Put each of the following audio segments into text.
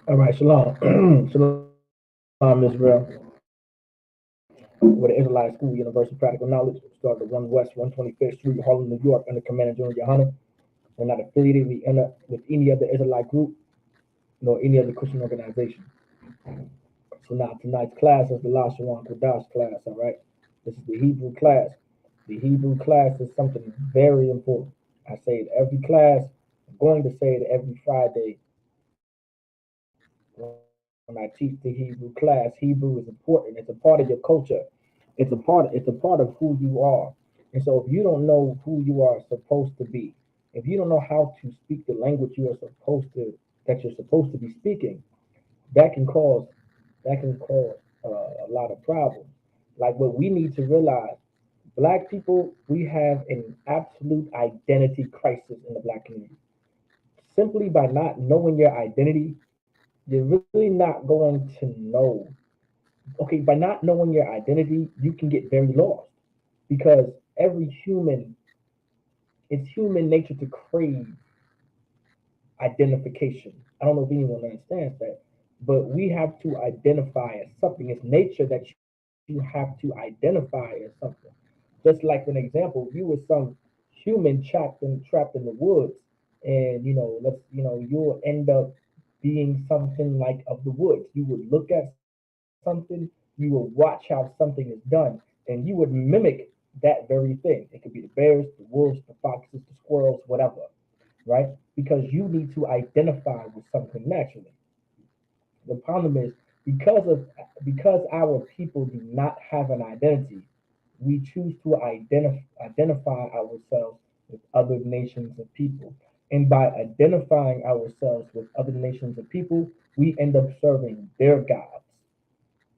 All right, shalom. Shalom, Israel. With the Israelite School, Universal Practical Knowledge, started at 1 West 125th Street, Harlem, New York, under Commander General Yohana. We're not affiliated with any other Israelite group nor any other Christian organization. So now tonight's class is the Lashawan Qadash class, all right? This is the Hebrew class. The Hebrew class is something very important. I say it every class. I'm going to say it every Friday when I teach the Hebrew class. Hebrew is important. It's a part of your culture. It's a part of who you are. And so if you don't know who you are supposed to be, if you don't know how to speak the language you're supposed to be speaking, that can cause a lot of problems. Like what we need to realize, black people, we have an absolute identity crisis in the black community. Simply by not knowing your identity, you're really not going to know. Okay, by not knowing your identity, you can get very lost because every human, it's human nature to crave identification. I don't know if anyone understands that, but we have to identify as something. It's nature that you have to identify as something. Just like an example, if you were some human trapped in the woods, and you'll end up being something like of the woods. You would look at something, you will watch how something is done, and you would mimic that very thing. It could be the bears, the wolves, the foxes, the squirrels, whatever, right? Because you need to identify with something naturally. The problem is because our people do not have an identity, we choose to identify ourselves with other nations of people. And by identifying ourselves with other nations of people, we end up serving their gods.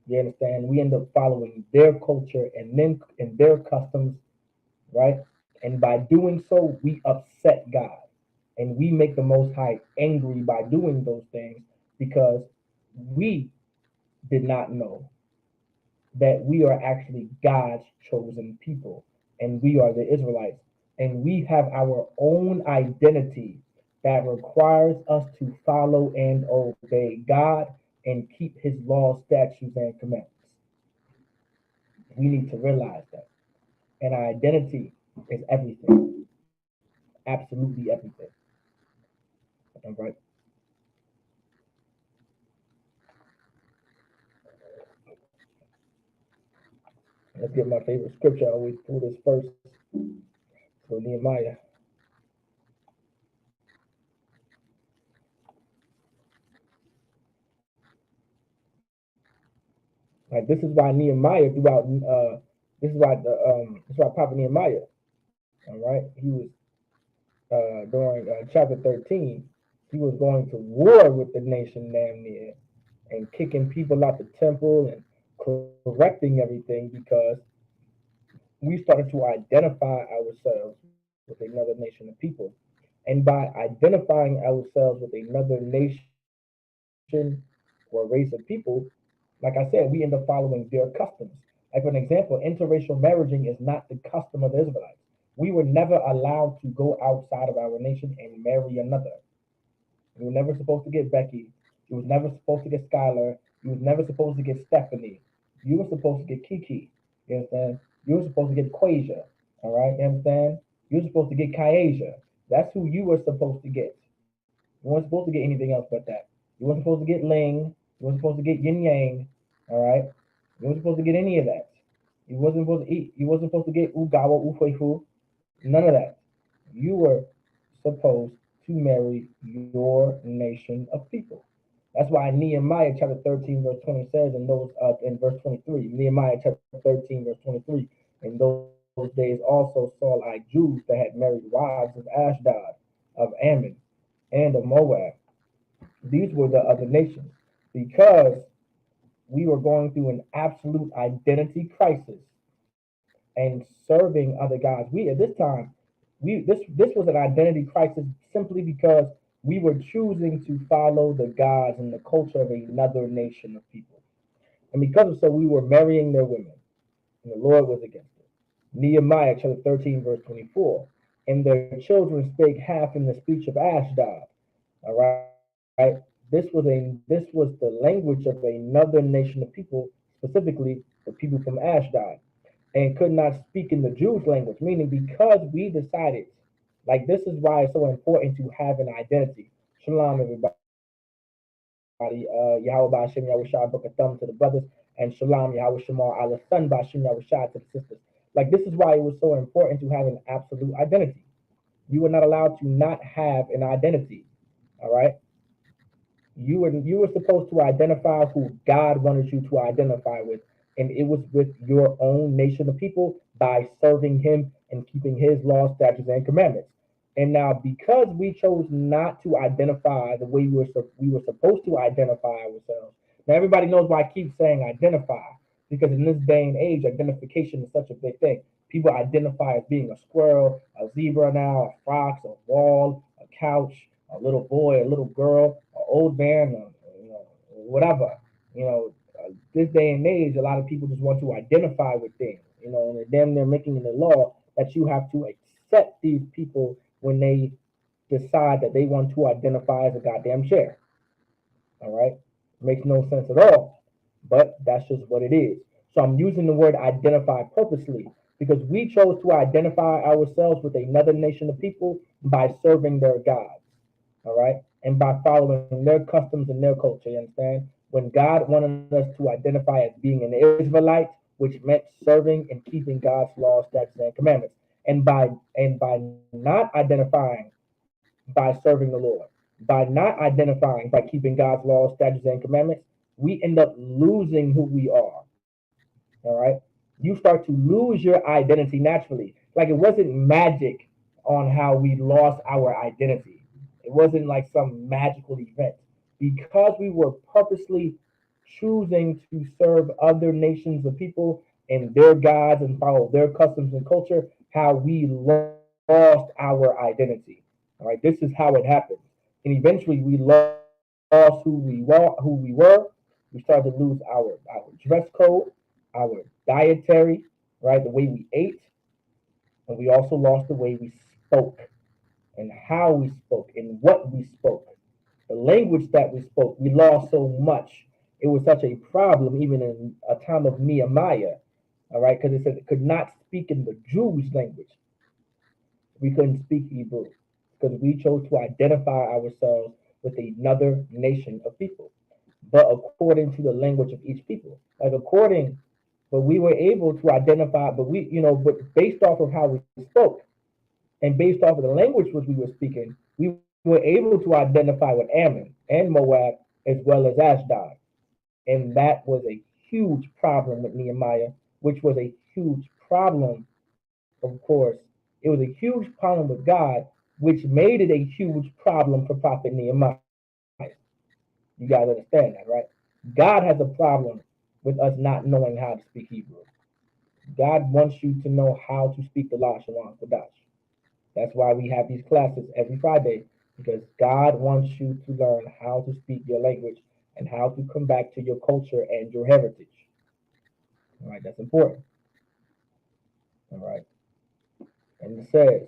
You understand? We end up following their culture and their customs, right? And by doing so, we upset God. And we make the Most High angry by doing those things because we did not know that we are actually God's chosen people and we are the Israelites. And we have our own identity that requires us to follow and obey God and keep his laws, statutes, and commandments. We need to realize that. And our identity is everything, absolutely everything. All right. Let's get my favorite scripture. I always pull this first. So Nehemiah. Like this is why Nehemiah throughout this is why Prophet Nehemiah, all right, he was during chapter 13, he was going to war with the nation damn near and kicking people out the temple and correcting everything because we started to identify ourselves with another nation of people. And by identifying ourselves with another nation or race of people, like I said, we end up following their customs. Like, for an example, interracial marrying is not the custom of the Israelites. We were never allowed to go outside of our nation and marry another. You were never supposed to get Becky. You was never supposed to get Skylar. You was never supposed to get Stephanie. You were supposed to get Kiki. You understand? You were supposed to get Quasia. All right, you understand? You were supposed to get Kyasia. That's who you were supposed to get. You weren't supposed to get anything else but that. You weren't supposed to get Ling. You weren't supposed to get Yin Yang. All right? You weren't supposed to get any of that. You wasn't supposed to eat. You wasn't supposed to get Ugawa, Ufefu. None of that. You were supposed to marry your nation of people. That's why Nehemiah chapter 13, verse 20 says in verse 23, Nehemiah chapter 13, verse 23, in those days also saw I Jews that had married wives of Ashdod, of Ammon, and of Moab. These were the other nations because we were going through an absolute identity crisis and serving other gods. We at this time, this was an identity crisis simply because we were choosing to follow the gods and the culture of another nation of people. And because of so, we were marrying their women, and the Lord was against it. Nehemiah chapter 13, verse 24. And their children spake half in the speech of Ashdod. All right. this was the language of another nation of people, specifically the people from Ashdod, and could not speak in the Jews' language. Meaning, because we decided, like this is why it's so important to have an identity. Shalom, everybody. Yahweh Ba'ashem Yahweh Shai Book a thumb to the brothers, and Shalom Yahweh Shemar Allah Sun Ba'ashem Yahweh Shai to the sisters. Like this is why it was so important to have an absolute identity. You were not allowed to not have an identity. All right. You were supposed to identify who God wanted you to identify with, and it was with your own nation of people by serving Him and keeping His laws, statutes, and commandments. And now, because we chose not to identify the way we were supposed to identify ourselves. Now, everybody knows why I keep saying identify, because in this day and age, identification is such a big thing. People identify as being a squirrel, a zebra now, a fox, a wall, a couch, a little boy, a little girl, an old man, whatever. This day and age, a lot of people just want to identify with things. And then they're making it a law that you have to accept these people when they decide that they want to identify as a goddamn share. All right, makes no sense at all, but that's just what it is. So I'm using the word identify purposely because we chose to identify ourselves with another nation of people by serving their gods. All right, and by following their customs and their culture. You understand? When God wanted us to identify as being an Israelite, which meant serving and keeping God's laws, statutes, and commandments, and by not identifying by serving the Lord, by not identifying by keeping God's laws, statutes, and commandments, we end up losing who we are. All right, you start to lose your identity naturally. Like it wasn't magic on how we lost our identity. It wasn't like some magical event. Because we were purposely choosing to serve other nations of people and their gods and follow their customs and culture, how we lost our identity. All right, this is how it happened. And eventually we lost who we were. We started to lose our dress code, our dietary, right, the way we ate, and we also lost the way we spoke and how we spoke and what we spoke. The language that we spoke, we lost so much. It was such a problem even in a time of Nehemiah, all right, because it said it could not speak in the Jews' language. We couldn't speak Hebrew because we chose to identify ourselves with another nation of people, but according to the language of each people. But we were able to identify, but based off of how we spoke and based off of the language which we were speaking, we were able to identify with Ammon and Moab as well as Ashdod. And that was a huge problem with Nehemiah, which was a huge problem, of course. It was a huge problem with God, which made it a huge problem for Prophet Nehemiah. You guys understand that, right? God has a problem with us not knowing how to speak Hebrew. God wants you to know how to speak the Lashawan Qadash. That's why we have these classes every Friday, because God wants you to learn how to speak your language and how to come back to your culture and your heritage. All right, that's important. All right, and it says,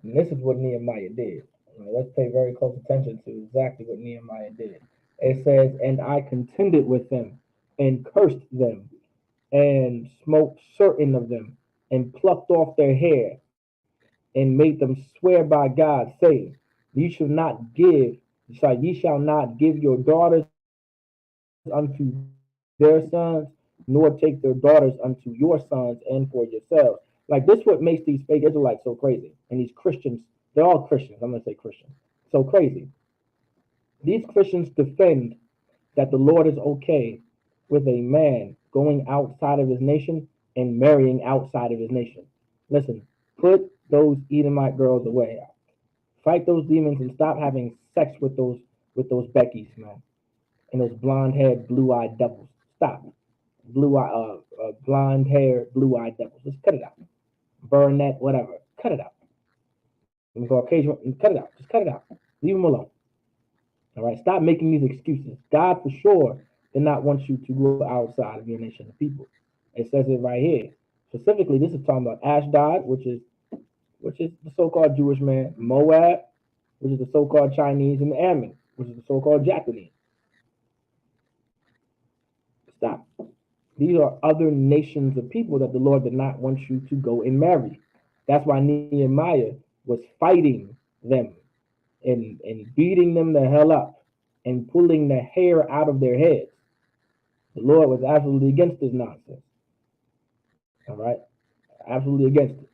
and this is what Nehemiah did. All right, let's pay very close attention to exactly what Nehemiah did. It says, and I contended with them and cursed them and smote certain of them and plucked off their hair and made them swear by God, saying, ye shall not give your daughters unto their sons, nor take their daughters unto your sons and for yourselves. Like this what makes these fake Israelites so crazy. And these Christians, they're all Christians. I'm gonna say Christians. So crazy. These Christians defend that the Lord is okay with a man going outside of his nation and marrying outside of his nation. Listen, put those Edomite girls away. Fight those demons and stop having sex with those Beckys, man, and those blonde-haired, blue-eyed devils. Stop. Blonde-haired, blue-eyed devils. Just cut it out. Burnett, whatever. Cut it out. And Caucasian, cut it out. Just cut it out. Leave them alone. All right. Stop making these excuses. God for sure did not want you to go outside of your nation of people. It says it right here. Specifically, this is talking about Ashdod, which is the so-called Jewish man, Moab, which is the so-called Chinese, and Ammon, which is the so-called Japanese. Stop. These are other nations of people that the Lord did not want you to go and marry. That's why Nehemiah was fighting them and beating them the hell up and pulling the hair out of their heads. The Lord was absolutely against this nonsense. All right? Absolutely against it.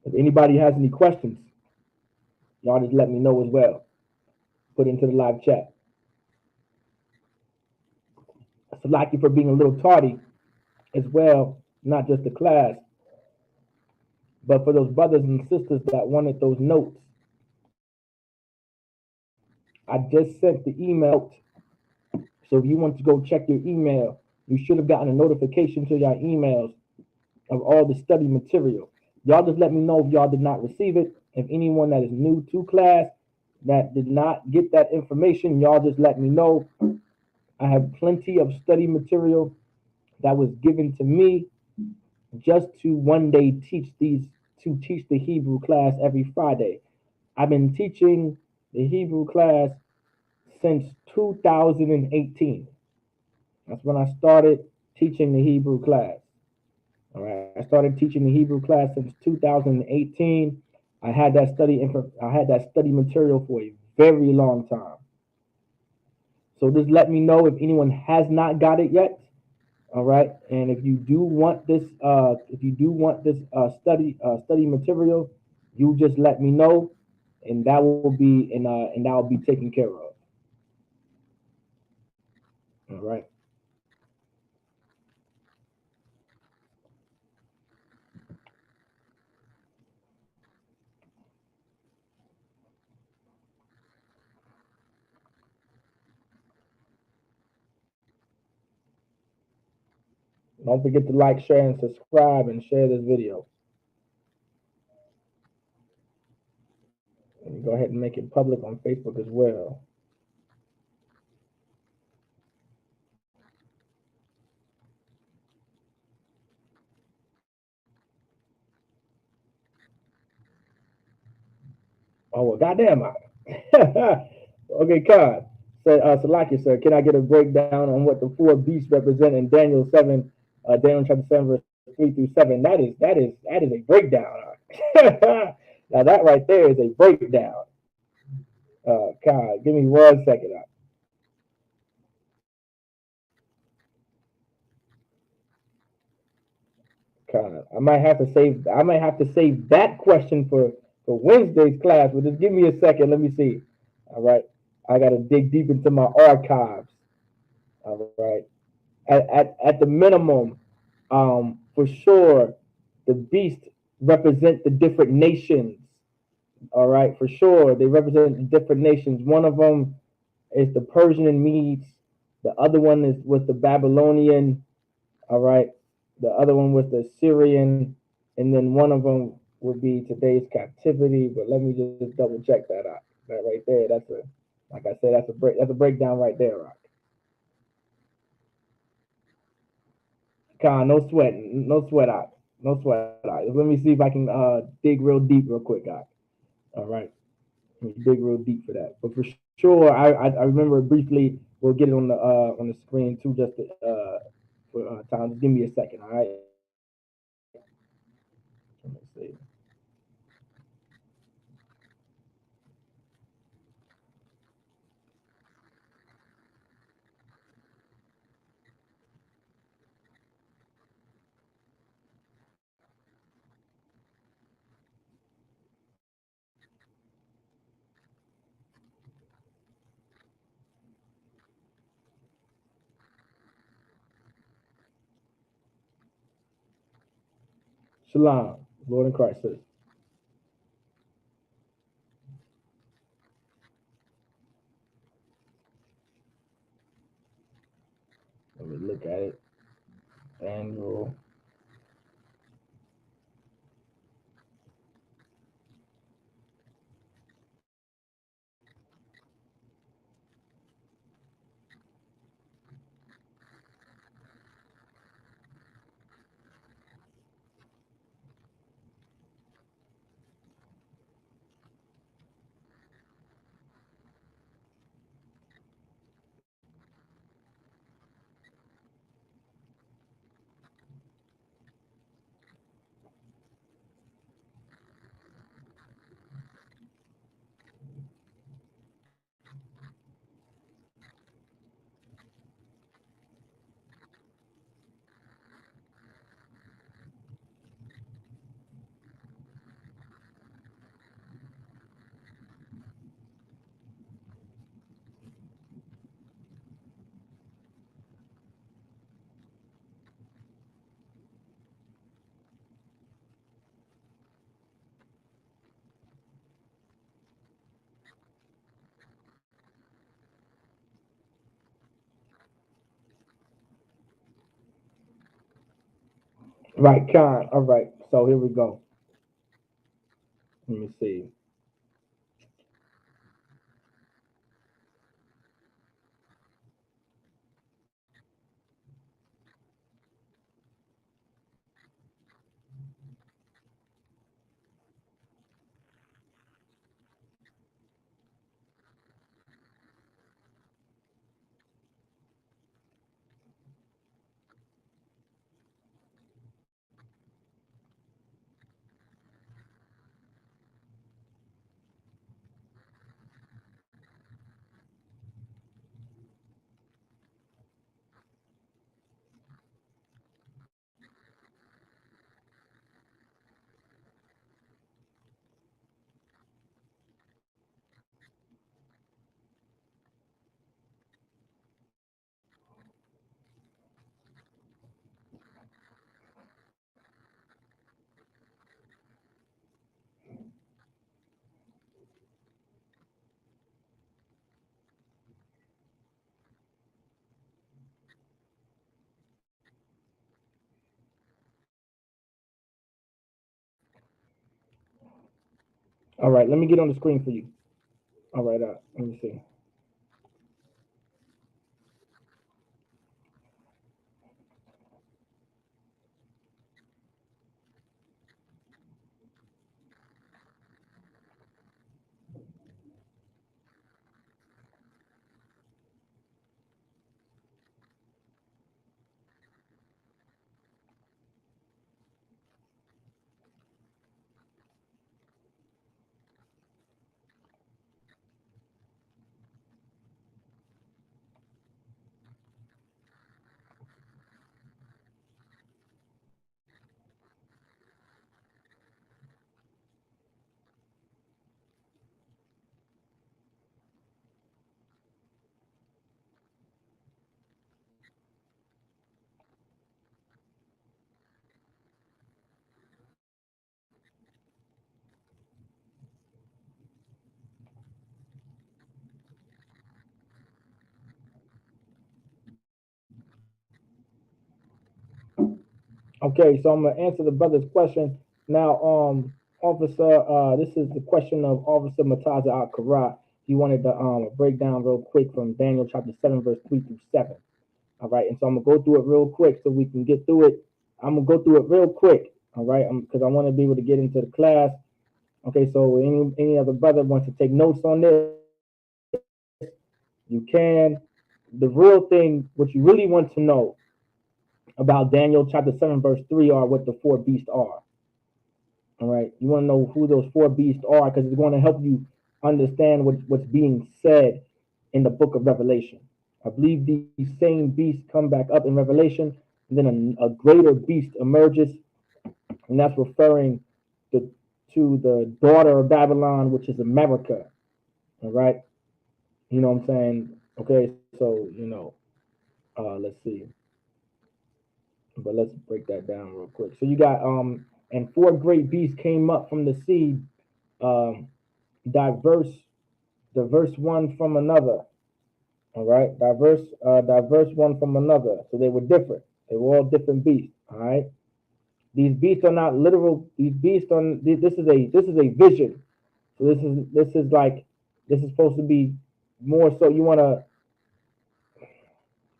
If anybody has any questions, y'all just let me know as well. Put it into the live chat. So like you for being a little tardy as well, not just the class, but for those brothers and sisters that wanted those notes. I just sent the email. So if you want to go check your email, you should have gotten a notification to your emails of all the study material. Y'all just let me know if y'all did not receive it. If anyone that is new to class that did not get that information, y'all just let me know. I have plenty of study material that was given to me just to one day teach the Hebrew class every Friday. I've been teaching the Hebrew class since 2018. That's when I started teaching the Hebrew class. All right, I started teaching the Hebrew class since 2018. I had that study material for a very long time. So just let me know if anyone has not got it yet. All right, and if you do want this, study material, you just let me know, and that will be taken care of. All right. Don't forget to like, share, and subscribe, and share this video. And go ahead and make it public on Facebook as well. Oh well, goddamn okay, Khan. So, Salaki, sir, can I get a breakdown on what the four beasts represent in Daniel 7, Daniel chapter 7, verse 3 through 7? That is a breakdown. Now that right there is a breakdown. Khan, give me 1 second. Khan, I might have to save that question for Wednesday's class. But just give me a second. Let me see. All right, I got to dig deep into my archives. All right. At the minimum, for sure, the beast represent the different nations. All right, for sure, they represent the different nations. One of them is the Persian and Medes. The other one was the Babylonian. All right, the other one was the Syrian, and then one of them would be today's captivity. But let me just double check that out. That right there, like I said, that's a breakdown right there, Rock. Con, no sweat out, no sweat out. Let me see if I can dig real deep real quick, guys. All right, let me dig real deep for that. But for sure, I remember briefly. We'll get it on the screen too, just for time. Just give me a second, all right? Let me see. Shalom, Lord in Christ says. Let me look at it. Annual. Right, Khan. All right. So here we go. Let me see. All right. Let me get on the screen for you. All right. Let me see. Okay. So I'm gonna answer the brother's question now. Officer, this is the question of Officer Mataza Al Karat. He wanted to break down real quick from Daniel chapter 7 verse 3 through 7. All right, and so I'm gonna go through it real quick so we can get through it. I'm gonna go through it real quick. All right, because I want to be able to get into the class. Okay, so any other brother wants to take notes on this, you can. The real thing, what you really want to know about Daniel chapter 7 verse 3 are what the four beasts are. All right, you want to know who those four beasts are because it's going to help you understand what's being said in the book of Revelation. I believe these same beasts come back up in Revelation, and then a greater beast emerges, and that's referring to, to the daughter of Babylon, which is America. All right, you know what I'm saying? Okay, so let's see, but let's break that down real quick. So you got and four great beasts came up from the sea, um, diverse, diverse one from another. All right, diverse one from another. So they were different. They were all different beasts. All right. These beasts are not literal. These beasts are. This is a vision. So this is like this is supposed to be more so. You wanna.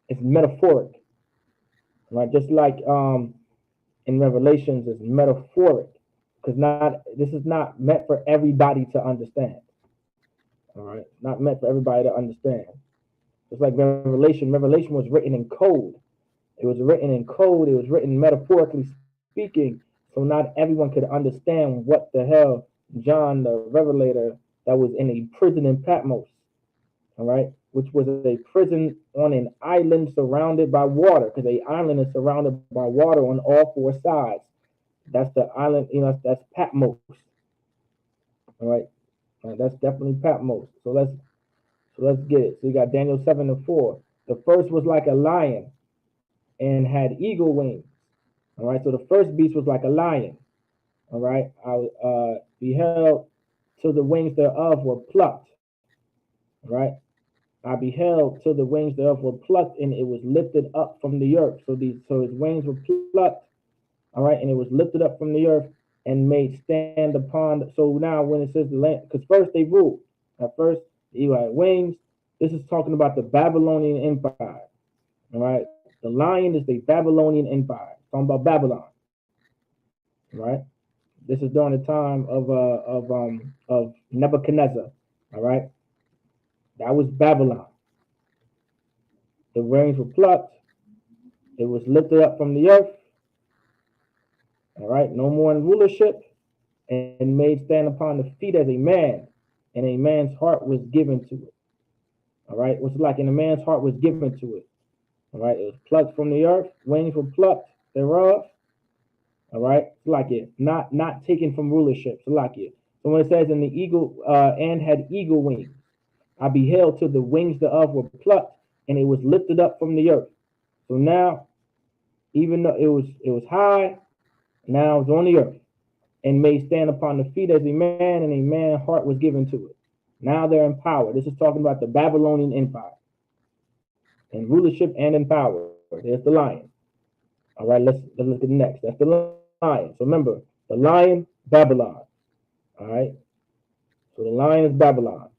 It's metaphoric, right? Just like in Revelations, it's metaphoric because not this is not meant for everybody to understand. All right, not meant for everybody to understand. It's like Revelation. Revelation was written in code. It was written in code. It was written metaphorically speaking, so not everyone could understand what the hell John the Revelator that was in a prison in Patmos, all right, which was a prison on an island surrounded by water, because a island is surrounded by water on all four sides. That's the island, that's Patmos, all right. That's definitely Patmos. So let's get it. So you got Daniel 7 and 4. The first was like a lion and had eagle wings. All right, so the first beast was like a lion. All right, I beheld till the wings thereof were plucked. All right, I beheld till the wings thereof were plucked, and it was lifted up from the earth. So his wings were plucked. All right, and it was lifted up from the earth and made stand upon. So now, when it says the land, because first they ruled. At first, you had wings. This is talking about the Babylonian Empire. All right, the lion is the Babylonian Empire. It's talking about Babylon. Right. This is during the time of Nebuchadnezzar. All right, that was Babylon. The wings were plucked. It was lifted up from the earth. All right, no more in rulership, and made stand upon the feet as a man, and a man's heart was given to it. All right, what's like, and a man's heart was given to it. All right, it was plucked from the earth, wings were plucked thereof. All right, it's like it, not taken from rulership. So like it. So when it says, in the eagle and had eagle wings, I beheld till the wings thereof were plucked, and it was lifted up from the earth. So now, even though it was high, now it's on the earth, and made stand upon the feet as a man, and a man's heart was given to it. Now they're in power. This is talking about the Babylonian Empire, in rulership and in power. There's the lion. All right, let's look at the next. That's the lion. So remember, the lion, Babylon. All right. So the lion is Babylon.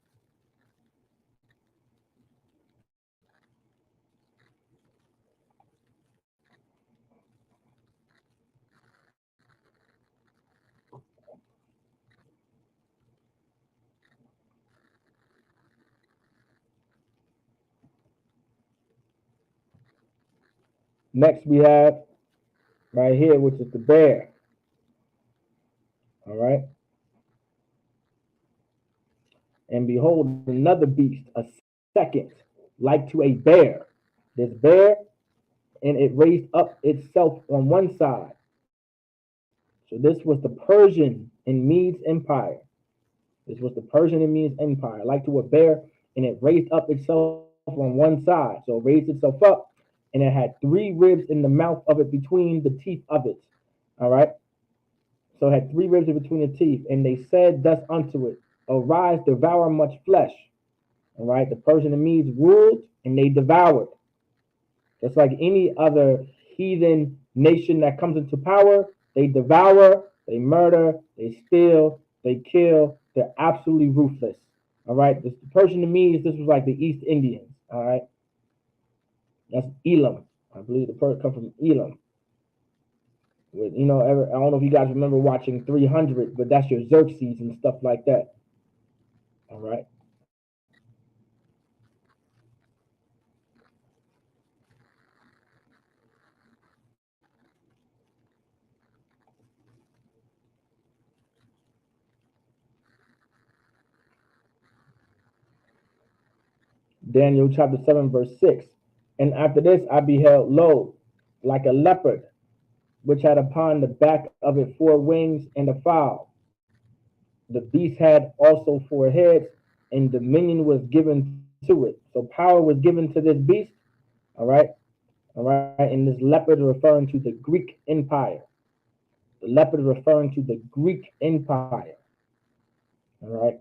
Next we have right here, which is the bear. All right. And behold, another beast, a second, like to a bear. This bear, and it raised up itself on one side. So this was the Persian and Medes Empire. This was the Persian and Medes Empire, like to a bear, and it raised up itself on one side. So it raised itself up, and it had three ribs in the mouth of it between the teeth of it. All right. So it had three ribs in between the teeth, and they said thus unto it, arise, devour much flesh. All right. The Persian and Medes ruled, and they devoured. Just like any other heathen nation that comes into power, they devour, they murder, they steal, they kill. They're absolutely ruthless. All right. The Persian to me is this was like the East Indians. All right. That's Elam. I believe the Persian come from Elam. With, I don't know if you guys remember watching 300, but that's your Xerxes and stuff like that. All right. Daniel chapter 7, verse 6. And after this I beheld, lo, like a leopard, which had upon the back of it four wings and a fowl. The beast had also four heads, and dominion was given to it. So power was given to this beast. All right. All right. And this leopard is referring to the Greek Empire. The leopard is referring to the Greek Empire. All right.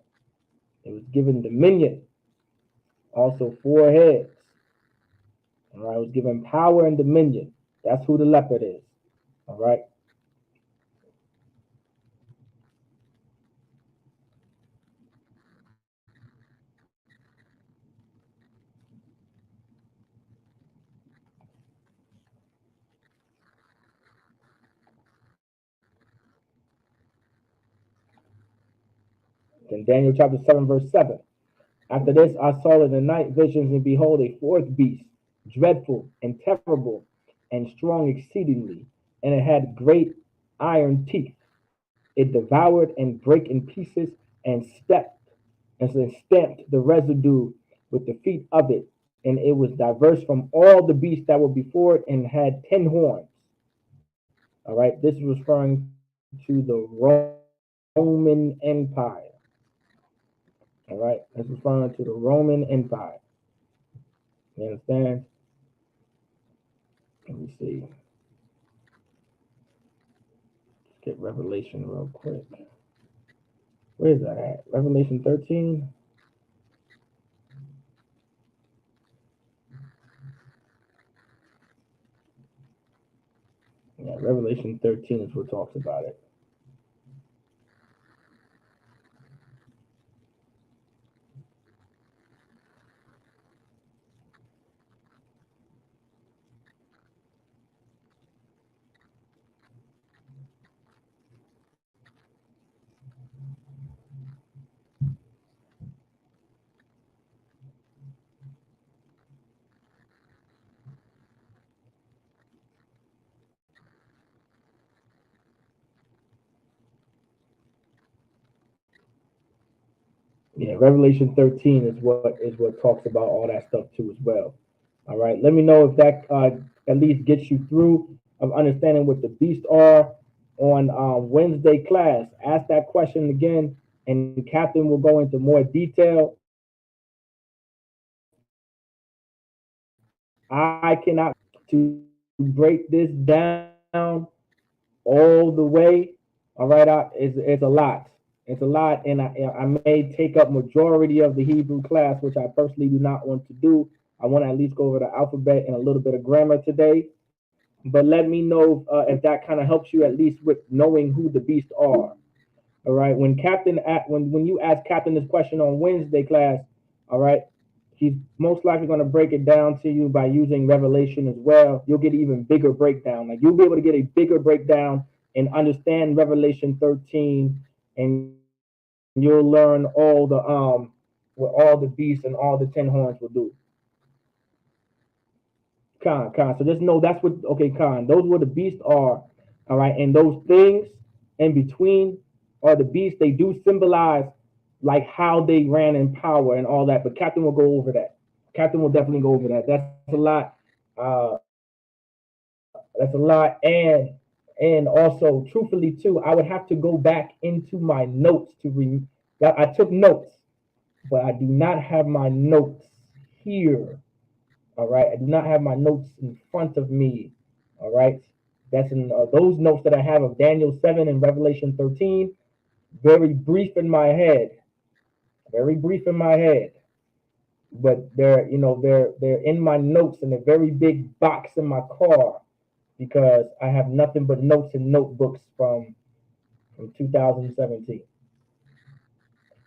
It was given dominion. Also four heads. All right. It was given power and dominion. That's who the leopard is. All right. In Daniel chapter 7, verse 7. After this I saw in the night visions, and behold, a fourth beast, dreadful and terrible, and strong exceedingly, and it had great iron teeth. It devoured and brake in pieces, and stamped the residue with the feet of it, and it was diverse from all the beasts that were before it, and had 10 horns. All right, this is referring to the Roman Empire. All right, this is referring to the Roman Empire. You understand? Let me see. Let's get Revelation real quick. Where is that at? Revelation 13? Yeah, Revelation 13 is what talks about it. Yeah, Revelation 13 is what talks about all that stuff too as well. All right. Let me know if that at least gets you through of understanding what the beasts are on Wednesday class. Ask that question again, and Captain will go into more detail. I cannot to break this down all the way. All right, it's a lot. It's a lot, and I may take up majority of the Hebrew class, which I personally do not want to do. I want to at least go over the alphabet and a little bit of grammar today. But let me know if that kind of helps you at least with knowing who the beasts are. All right. When you ask Captain this question on Wednesday class, all right, he's most likely going to break it down to you by using Revelation as well. You'll get even bigger breakdown. Like you'll be able to get a bigger breakdown and understand Revelation 13, and you'll learn all the what all the beasts and all the 10 horns will do. Con. So just know that's what, okay, Con. Those what the beasts are, all right, and those things in between are the beasts. They do symbolize like how they ran in power and all that. But Captain will go over that. Captain will definitely go over that. That's a lot. That's a lot, and also, truthfully too, I would have to go back into my notes to read. I took notes, but I do not have my notes here. All right. I do not have my notes in front of me. All right. That's in those notes that I have of Daniel 7 and Revelation 13. Very brief in my head. Very brief in my head. But they're in my notes in a very big box in my car because I have nothing but notes and notebooks from 2017.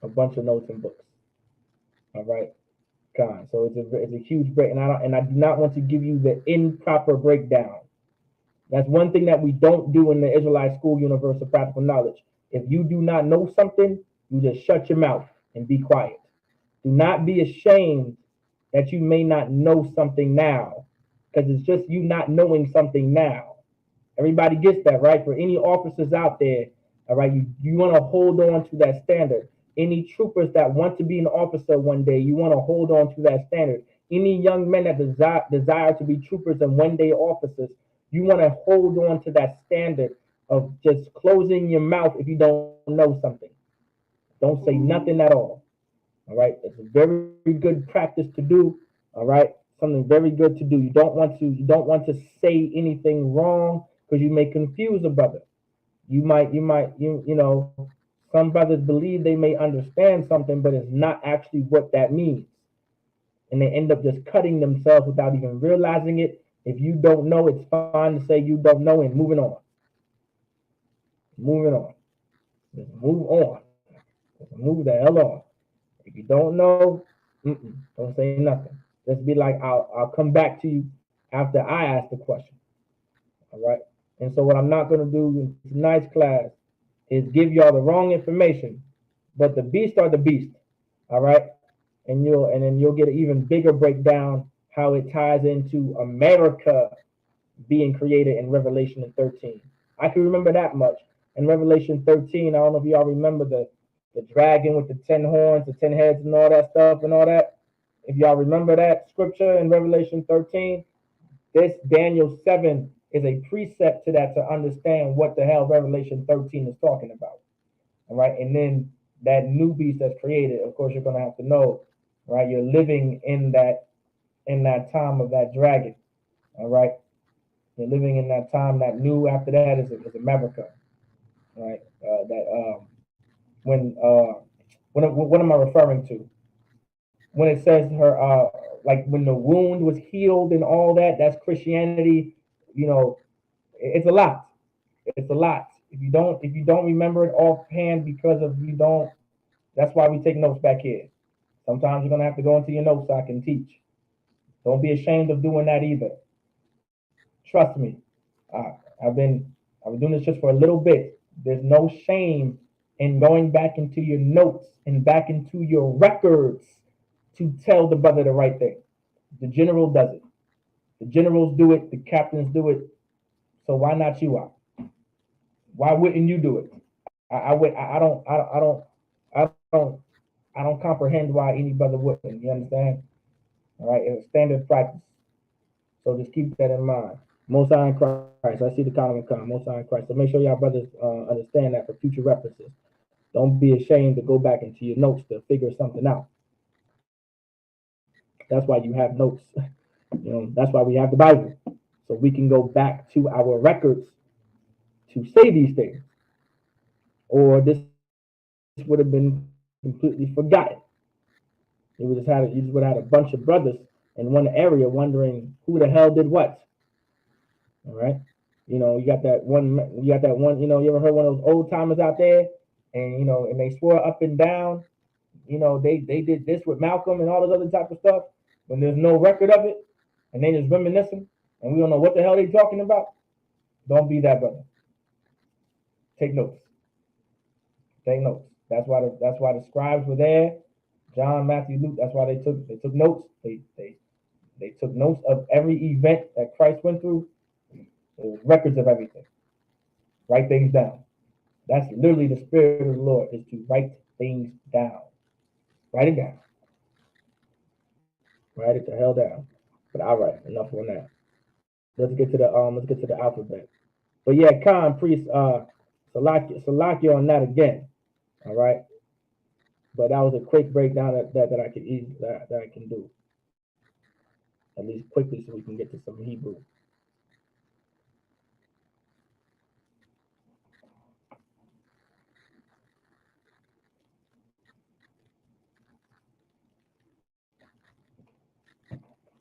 A bunch of notes and books. All right. Con. So it's a huge break, and I do not want to give you the improper breakdown. That's one thing that we don't do in the Israelite School Universe of Practical Knowledge. If you do not know something, you just shut your mouth and be quiet. Do not be ashamed that you may not know something now, because it's just you not knowing something now. Everybody gets that, right? For any officers out there, all right, you want to hold on to that standard. Any troopers that want to be an officer one day, you want to hold on to that standard. Any young men that desire to be troopers and one day officers, you want to hold on to that standard of just closing your mouth if you don't know something. Don't say nothing at all. All right, it's a very good practice to do. All right, something very good to do. You don't want to say anything wrong because you may confuse a brother. You know, some brothers believe they may understand something, but it's not actually what that means, and they end up just cutting themselves without even realizing it. If you don't know, it's fine to say you don't know and moving on. Moving on. Just move on. Just move the hell on. If you don't know, don't say nothing. Just be like, I'll come back to you after I ask the question. All right. And so what I'm not going to do in tonight's class is give y'all the wrong information, but the beast are the beast. All right. And then you'll get an even bigger breakdown how it ties into America being created in Revelation 13. I can remember that much. In Revelation 13, I don't know if y'all remember the dragon with the 10 horns, the 10 heads, and all that stuff and all that. If y'all remember that scripture in Revelation 13, this Daniel 7 is a precept to that to understand what the hell Revelation 13 is talking about. All right. And then that new beast that's created, of course, you're going to have to know, right? You're living in that time of that dragon. All right. You're living in that time. That new after that is America. Right. That when what am I referring to? When it says her like when the wound was healed and all that, that's Christianity, you know, It's a lot. It's a lot. If you don't remember it offhand because of you don't, that's why we take notes back here. Sometimes you're gonna have to go into your notes so I can teach. Don't be ashamed of doing that either. Trust me. Uh, I've been I've been doing this just for a little bit. There's no shame in going back into your notes and back into your records to tell the brother the right thing. The general does it. The generals do it. The captains do it. So why not you? Why wouldn't you do it? I don't I don't comprehend why any brother wouldn't. You understand? All right, it's standard practice. So just keep that in mind. Most High in Christ. I see the comment come. Most High in Christ. So make sure y'all brothers understand that for future references. Don't be ashamed to go back into your notes to figure something out. That's why you have notes. That's why we have the Bible. So we can go back to our records to say these things. Or this would have been completely forgotten. You just would have had a bunch of brothers in one area wondering who the hell did what. All right. You got that one, you ever heard one of those old timers out there and they swore up and down, they did this with Malcolm and all this other type of stuff when there's no record of it and they just reminiscing and we don't know what the hell they talking about. Don't be that brother. Take notes. Take notes. That's why the scribes were there. John, Matthew, Luke. That's why they took notes. They took notes of every event that Christ went through. There was records of everything. Write things down. That's literally the spirit of the Lord, is to write things down. Write it down. Write it the hell down. But all right, enough on that. Let's get to the alphabet. But yeah, Khan priest, Salakia on that again. All right. But that was a quick breakdown that I can that I can do. At least quickly so we can get to some Hebrew.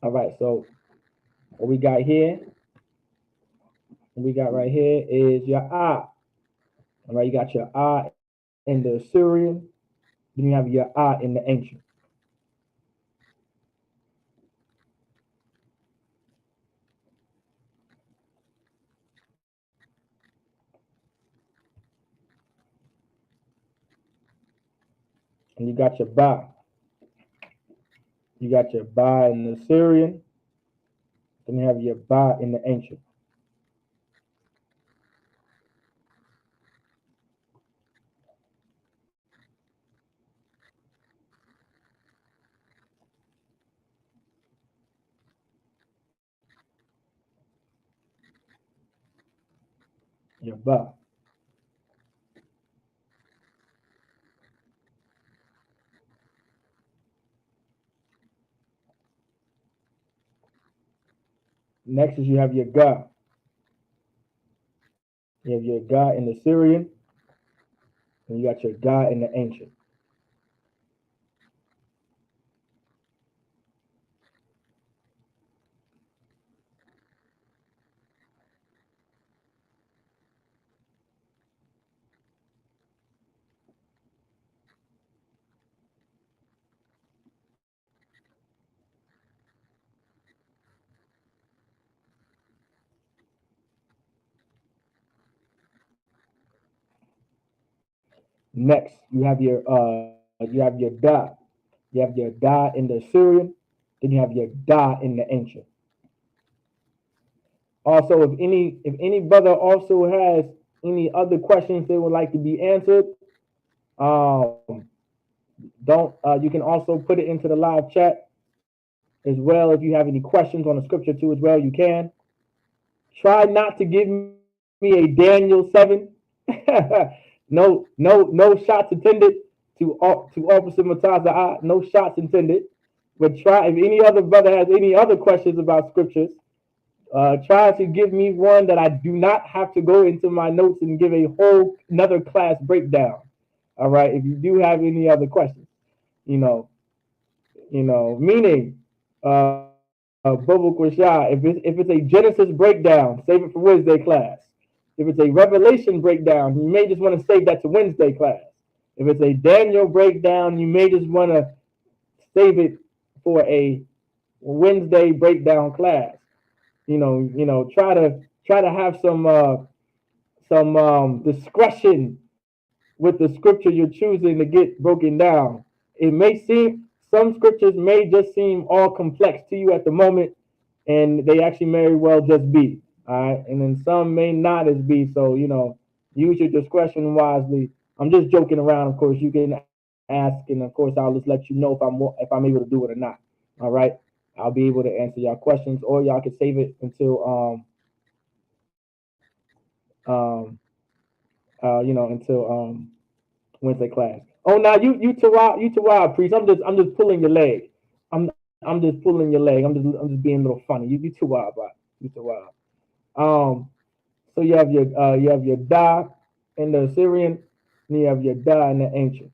All right, so what we got right here is your ah. All right, you got your ah in the Assyrian, then you have your ah in the ancient. And you got your ba. You got your ba in the Assyrian, then you have your ba in the ancient. Your ba. Next is you have your ga. You have your ga in the Syrian, and you got your ga in the ancient. Next, you have your da. You have your da in the Syrian, then you have your da in the ancient. Also, if any brother also has any other questions they would like to be answered, don't you can also put it into the live chat as well. If you have any questions on the scripture too as well, you can. Try not to give me a Daniel 7. No shots intended to Officer Mataza. No shots intended. But try, if any other brother has any other questions about scriptures, try to give me one that I do not have to go into my notes and give a whole another class breakdown. All right. If you do have any other questions, meaning, Bubble Quashah, if it's a Genesis breakdown, save it for Wednesday class. If it's a Revelation breakdown, you may just want to save that to Wednesday class. If it's a Daniel breakdown, you may just want to save it for a Wednesday breakdown class. Try to have some discretion with the scripture you're choosing to get broken down. It may seem some scriptures may just seem all complex to you at the moment, and they actually may well just be. All right, and then some may not as be. So use your discretion wisely. I'm just joking around. Of course, you can ask, and of course, I'll just let you know if I'm able to do it or not. All right, I'll be able to answer your questions, or y'all can save it until um until Wednesday class. Oh, now you Tawab priest. I'm just pulling your leg. I'm just pulling your leg. I'm just being a little funny. You Tawab, right? You Tawab. Um, so you have your Da in the Assyrian, and you have your Da in the ancient.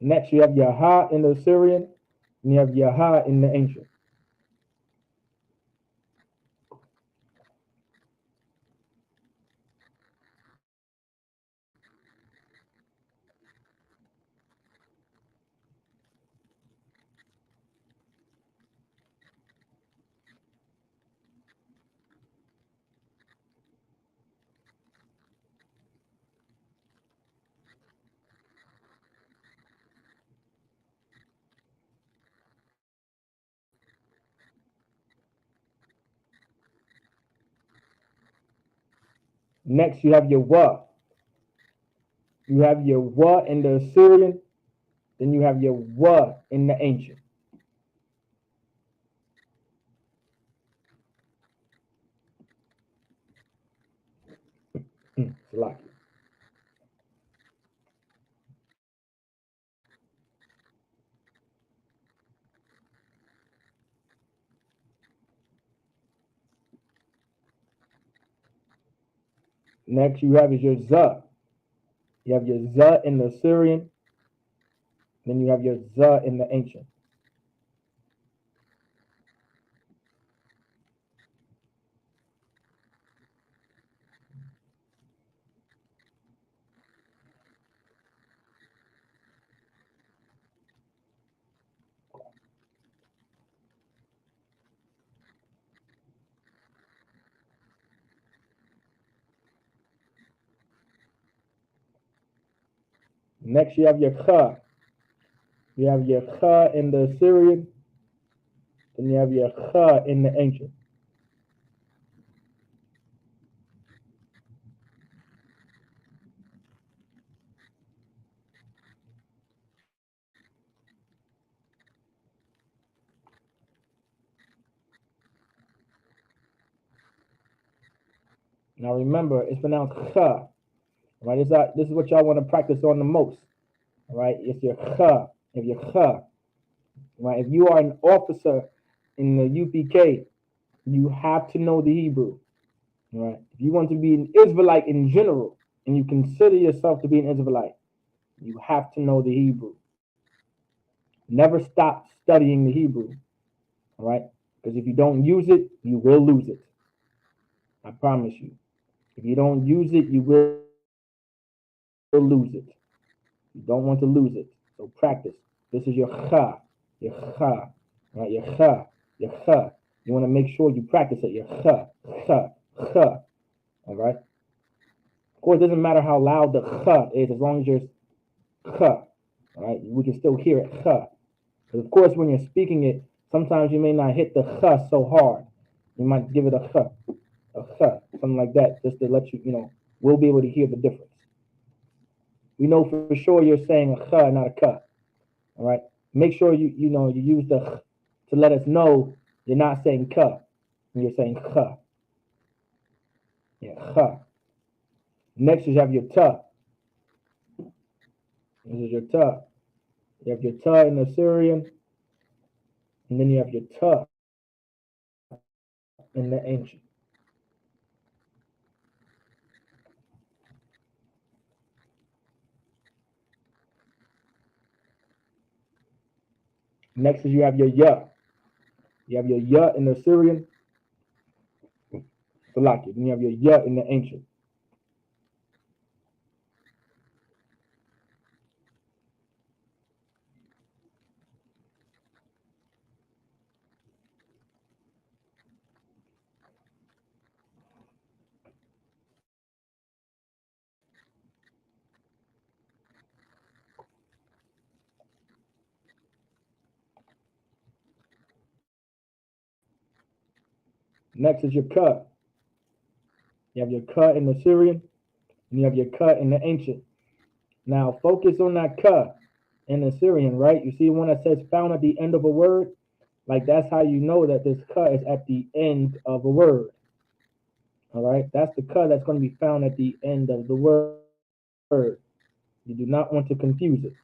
Next, you have your Ha in the Assyrian, and you have your Ha in the ancient. Next, you have your Wa. You have your Wa in the Assyrian, then you have your Wa in the ancient. Salaki. Next, you have is your Za. You have your Za in the Assyrian, then you have your Za in the ancient. Next, you have your Kha. You have your Kha in the Assyrian, then you have your Kha in the ancient. Now remember, it's pronounced Kha. Right? This is what y'all want to practice on the most. All right? It's your Kha. If your Kha. Right? If you are an officer in the UPK, you have to know the Hebrew. Right? If you want to be an Israelite in general, and you consider yourself to be an Israelite, you have to know the Hebrew. Never stop studying the Hebrew. All right? Because if you don't use it, you will lose it. I promise you. If you don't use it, you will lose it. You don't want to lose it. So practice. This is your cha, your cha, right? Your cha, your cha. You want to make sure you practice it. Your cha, cha, cha. All right. Of course, it doesn't matter how loud the cha is, as long as you're cha. All right. We can still hear it cha. Because of course, when you're speaking it, sometimes you may not hit the cha so hard. You might give it a cha, something like that, just to let we'll be able to hear the difference. We know for sure you're saying a cha, not a ka. All right. Make sure you use the to let us know you're not saying ka. You're saying cha. Yeah, cha. Next you have your ta. This is your ta. You have your ta in the Syrian, and then you have your ta in the ancient. Next is you have your ya. You have your ya in the Syrian, Salaki. Then you have your ya in the ancient. Next is your ka. You have your ka in the Syrian, and you have your ka in the ancient. Now focus on that ka in the Syrian, right? You see one that says found at the end of a word? Like that's how you know that this ka is at the end of a word. All right, that's the ka that's going to be found at the end of the word. You do not want to confuse it.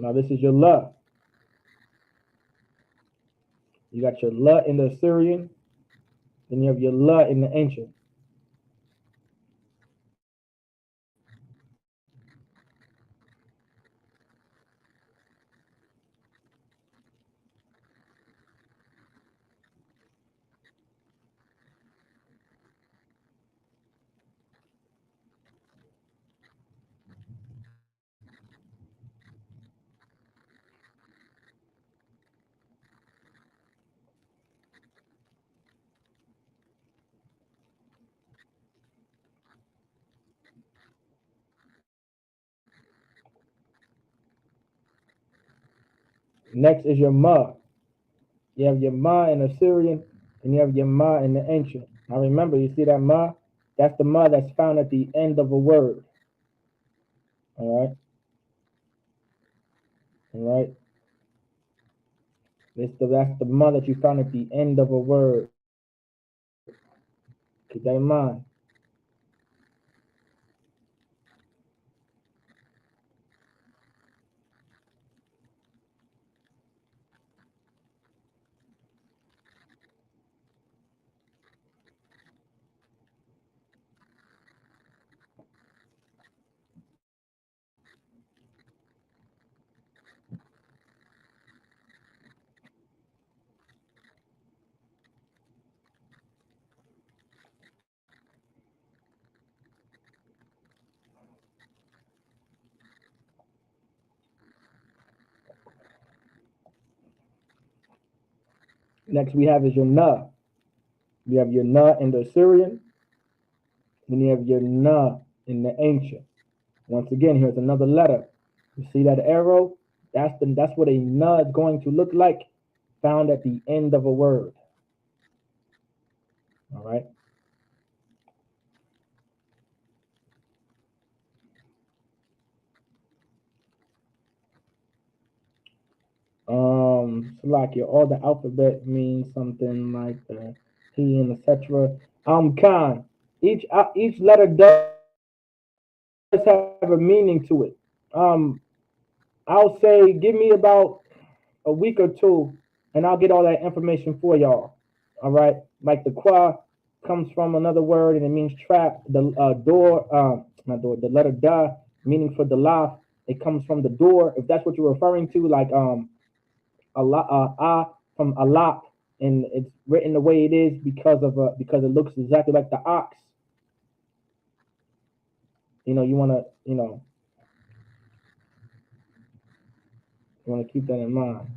Now this is your la. You got your la in the Syrian, then you have your la in the ancient. Next is your ma. You have your ma in the Syrian, and you have your ma in the ancient. Now remember, you see that ma? That's the ma that's found at the end of a word. All right, all right. That's the ma that you found at the end of a word. Keep that in mind. Next we have is your na. You have your na in the Syrian, then you have your na in the ancient. Once again, here's another letter. You see that arrow? That's what a na is going to look like, found at the end of a word. All right. Salakia, all the alphabet means something like the he and etc. Khan. Each letter does have a meaning to it. Um, I'll say give me about a week or two, and I'll get all that information for y'all. All right, like the qua comes from another word and it means trap. The door, not door, the letter da meaning for the laugh. It comes from the door. If that's what you're referring to, like Allah from Allah, and it's written the way it is because it looks exactly like the ox. You wanna you wanna keep that in mind.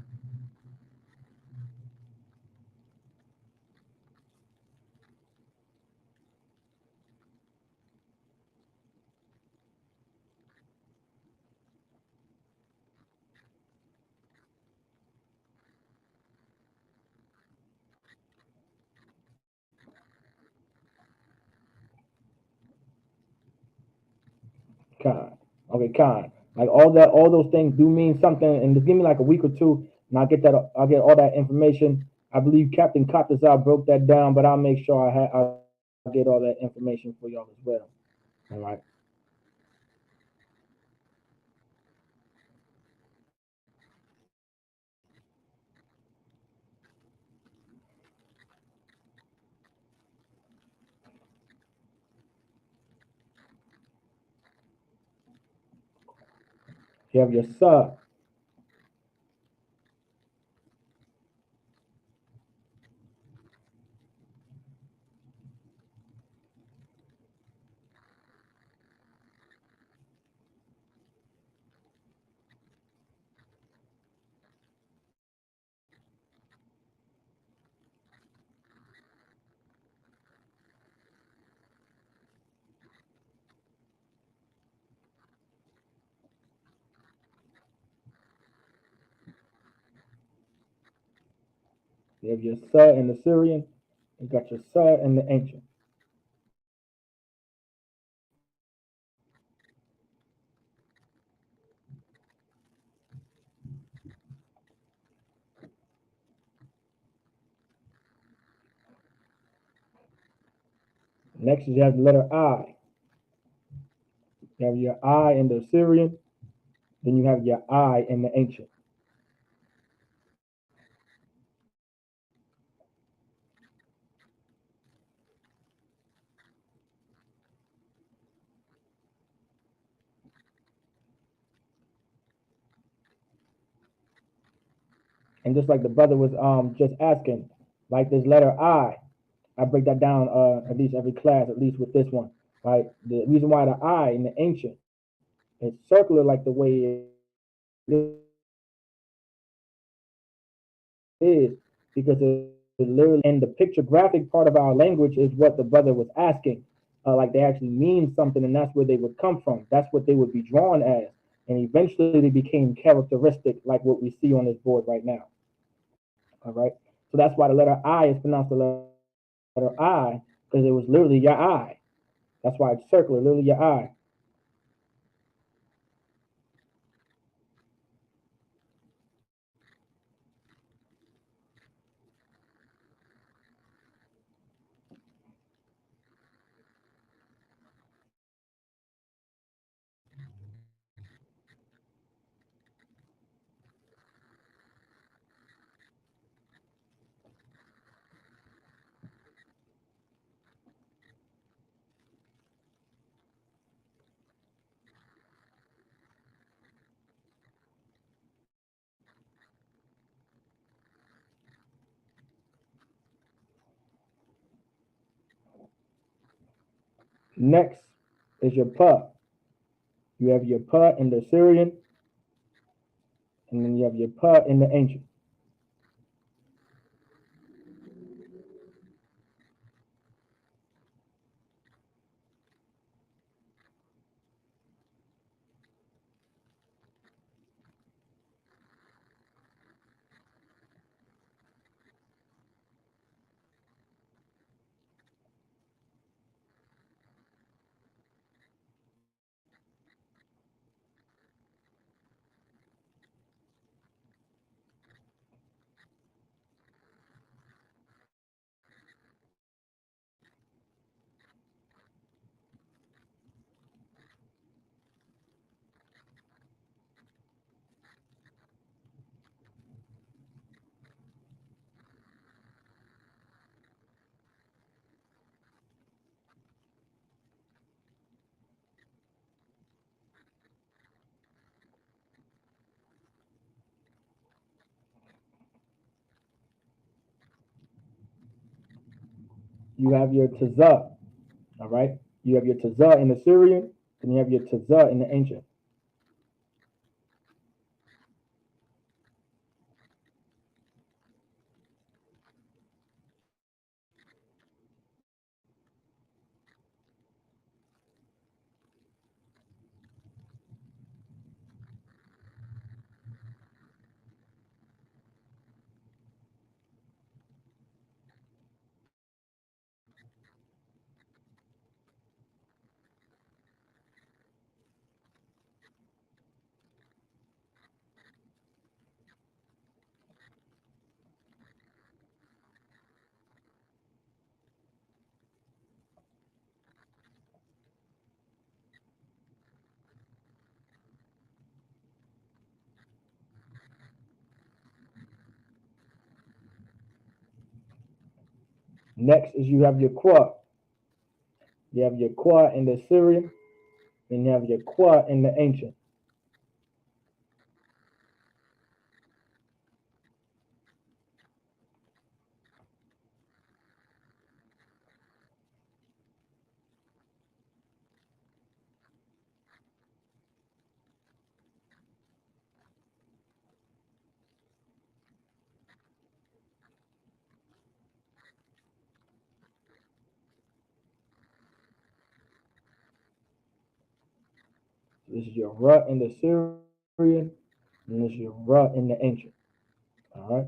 Con. Okay, con. Like all those things do mean something, and just give me like a week or two, and I'll get all that information. I believe Captain Katazar broke that down, but I'll make sure I'll get all that information for y'all as well. All right. You have your sub. You have your sub in the Syrian. You got your sub in the ancient. Next, you have the letter I. You have your I in the Syrian. Then you have your I in the ancient. And just like the brother was just asking, like this letter I break that down at least every class, at least with this one. Right? The reason why the I in the ancient is circular like the way it is because it literally and the pictographic part of our language is what the brother was asking. Like they actually mean something, and that's where they would come from. That's what they would be drawn as, and eventually they became characteristic, like what we see on this board right now. All right. So that's why the letter I is pronounced the letter I, because it was literally your eye. That's why it's circular, literally your eye. Next is your pa. You have your pa in the Syrian, and then you have your pa in the ancient. You have your taza, all right? You have your taza in the Syrian, and you have your taza in the ancient. Next is you have your qua. You have your qua in the Syrian, and you have your qua in the ancient. This is your ra in the Syrian, and this is your ra in the ancient. All right,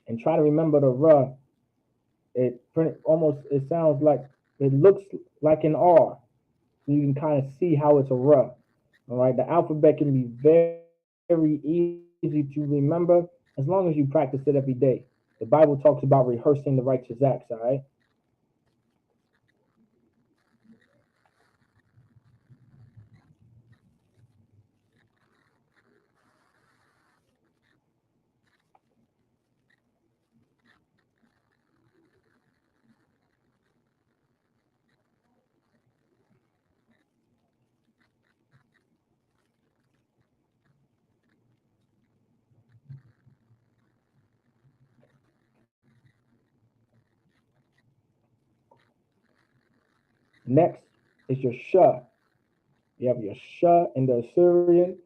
and try to remember the ra. It sounds like it looks like an R, so you can kind of see how it's a ra. All right, the alphabet can be very easy to remember as long as you practice it every day. The Bible talks about rehearsing the righteous acts. All right. Next is your sha. You have your sha in the Assyrian,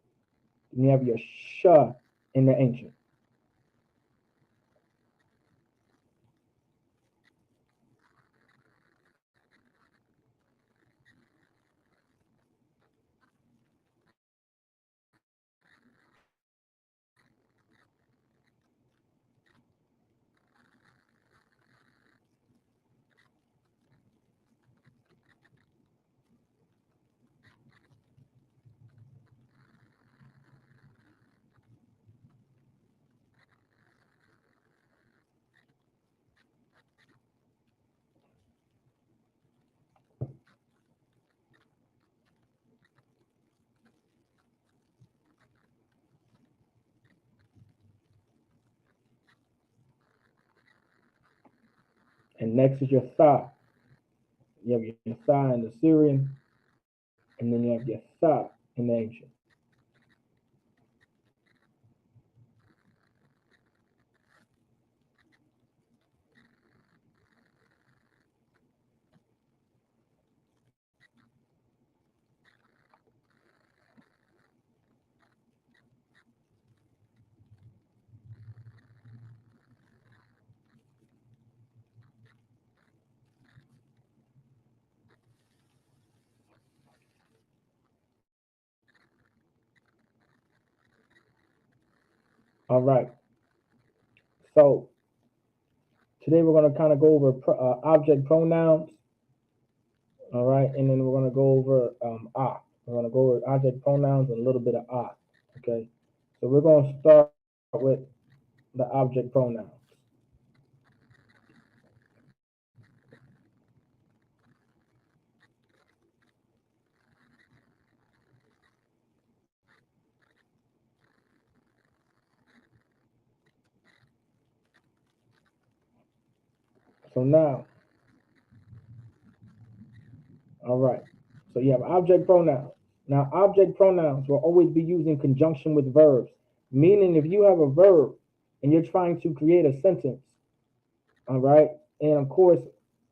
and you have your sha in the ancient. And next is your tha. You have your tha in the Syrian, and then you have your tha in the ancient. All right. So today we're going to kind of go over object pronouns. All right, and then we're going to go over ah. We're going to go over object pronouns and a little bit of ah. Okay. So we're going to start with the object pronouns. So now, all right. So you have object pronouns. Now, object pronouns will always be used in conjunction with verbs, meaning if you have a verb and you're trying to create a sentence, all right, and of course,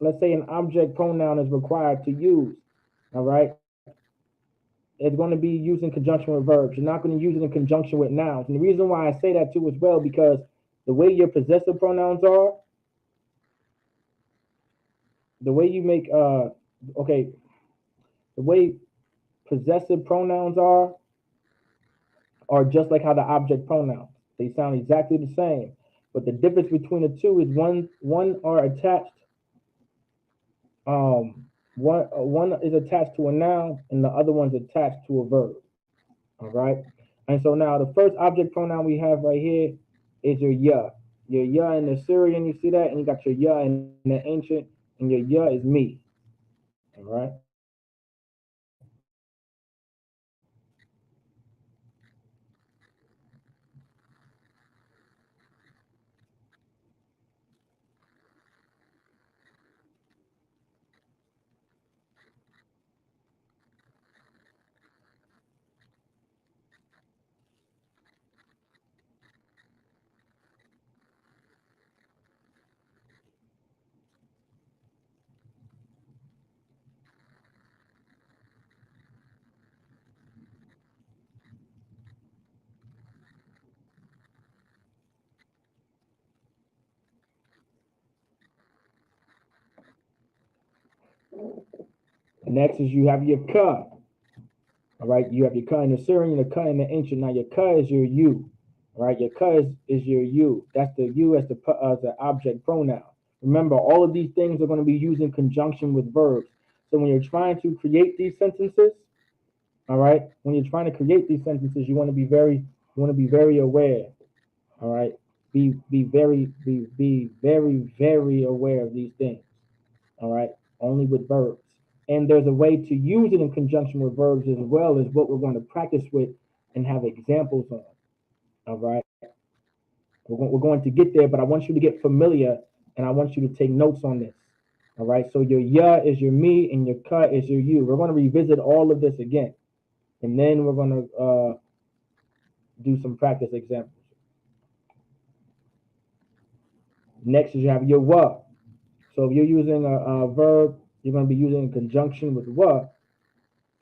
let's say an object pronoun is required to use, all right, it's going to be used in conjunction with verbs. You're not going to use it in conjunction with nouns. And the reason why I say that too as well, because the way your possessive pronouns are, the way you make, okay, the way possessive pronouns are just like how the object pronouns. They sound exactly the same, but the difference between the two is one are attached. One is attached to a noun, and the other one's attached to a verb. All right. And so now the first object pronoun we have right here is your ya. Your ya in the Syrian, you see that, and you got your ya in the ancient, and your ya is me. All right. Next is you have your ka. All right, you have your ka in the Syrian, the ka in the ancient. Now your ka is your you. All right, your ka is your you. That's the you as the object pronoun. Remember, all of these things are going to be used in conjunction with verbs. So when you're trying to create these sentences, all right, when you're trying to create these sentences, you want to be very aware. All right, be very aware of these things. All right, only with verbs. And there's a way to use it in conjunction with verbs as well as what we're going to practice with and have examples on. All right, we're going to get there, but I want you to get familiar and I want you to take notes on this. All right, so your ya is your me and your ka is your you. We're going to revisit all of this again, and then we're going to do some practice examples. Next is you have your wa. So if you're using a verb, you're going to be using in conjunction with wa.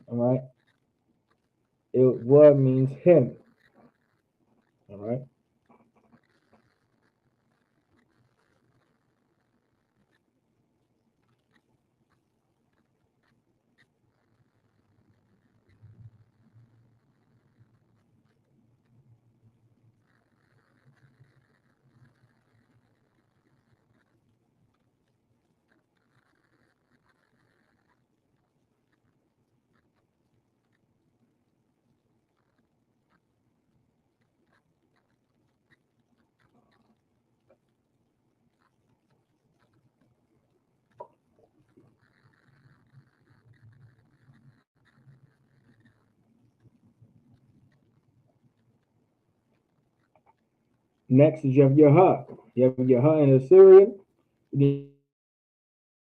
All right, wa means him. All right. Next is you have your ha. You have your ha in the Syrian. You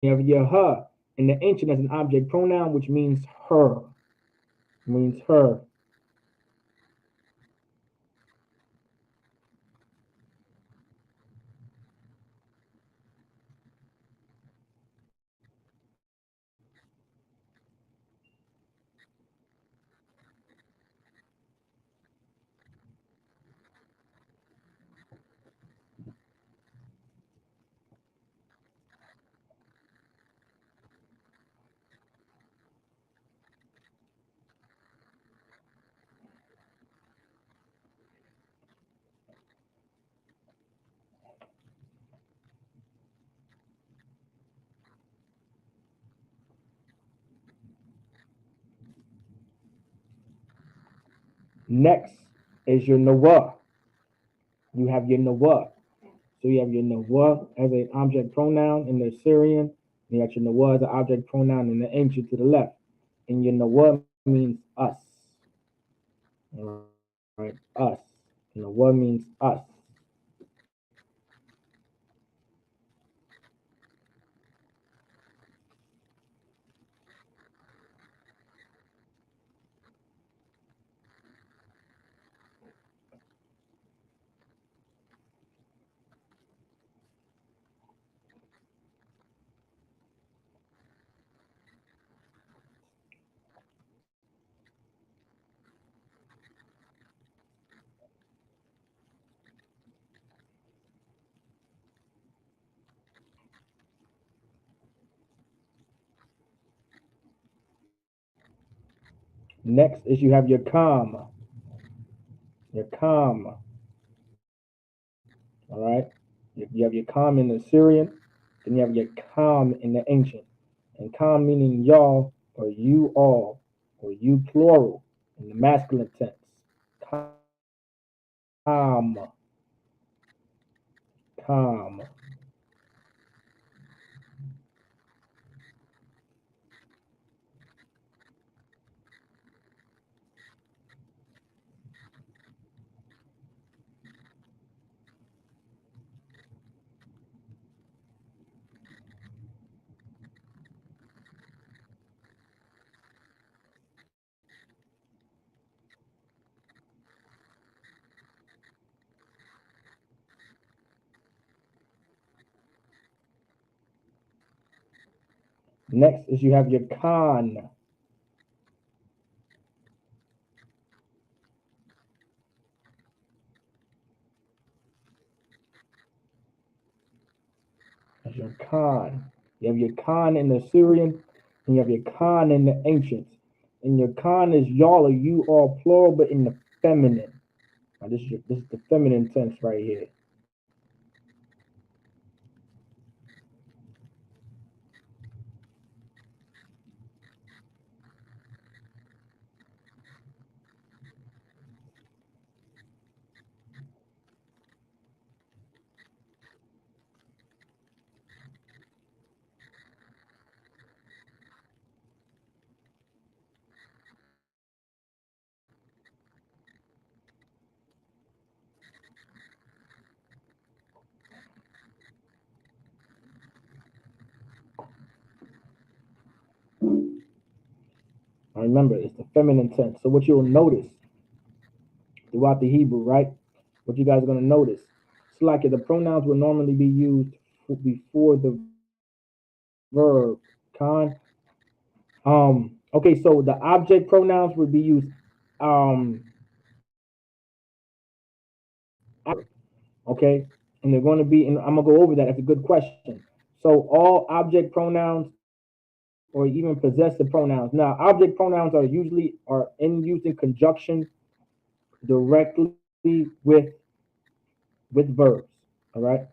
have your ha in the ancient as an object pronoun, which means her. Means her. Next is your nawa. You have your nawa. So you have your nawa as an object pronoun in the Syrian. You have your nawa as an object pronoun in the ancient to the left. And your nawa means us. All right, us. Nawa means us. Next is you have your calm. Your calm. All right. You have your calm in the Syrian, then you have your calm in the ancient. And calm meaning y'all or you all or you plural in the masculine tense. Calm. Calm. Next is you have your Khan. That's your Khan. You have your Khan in the Syrian, and you have your Khan in the ancients. And your Khan is y'all or you all plural, but in the feminine. Now this is the feminine tense right here. Now remember, it's the feminine tense. So what you'll notice throughout the Hebrew, right? What you guys are going to notice. It's like the pronouns will normally be used before the verb. Con. Okay, so the object pronouns would be used okay, and they're going to be, and I'm gonna go over that. That's a good question. So all object pronouns or even possessive pronouns. Now, object pronouns are usually in used in conjunction directly with with verbs. All right,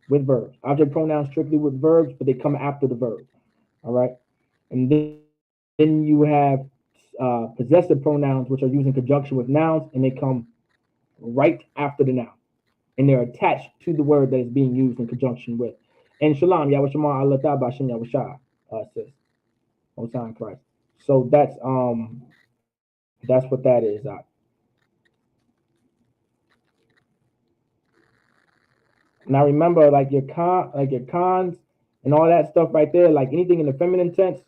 with verbs. Object pronouns strictly with verbs, but they come after the verb. All right, and then you have possessive pronouns, which are used in conjunction with nouns, and they come right after the noun, and they're attached to the word that is being used in conjunction with. And shalom, Yahweh Shema Allah Bashim Yahweh Shah, says Most High in Christ. So that's what that is. Now remember, like your cons and all that stuff right there, like anything in the feminine tense,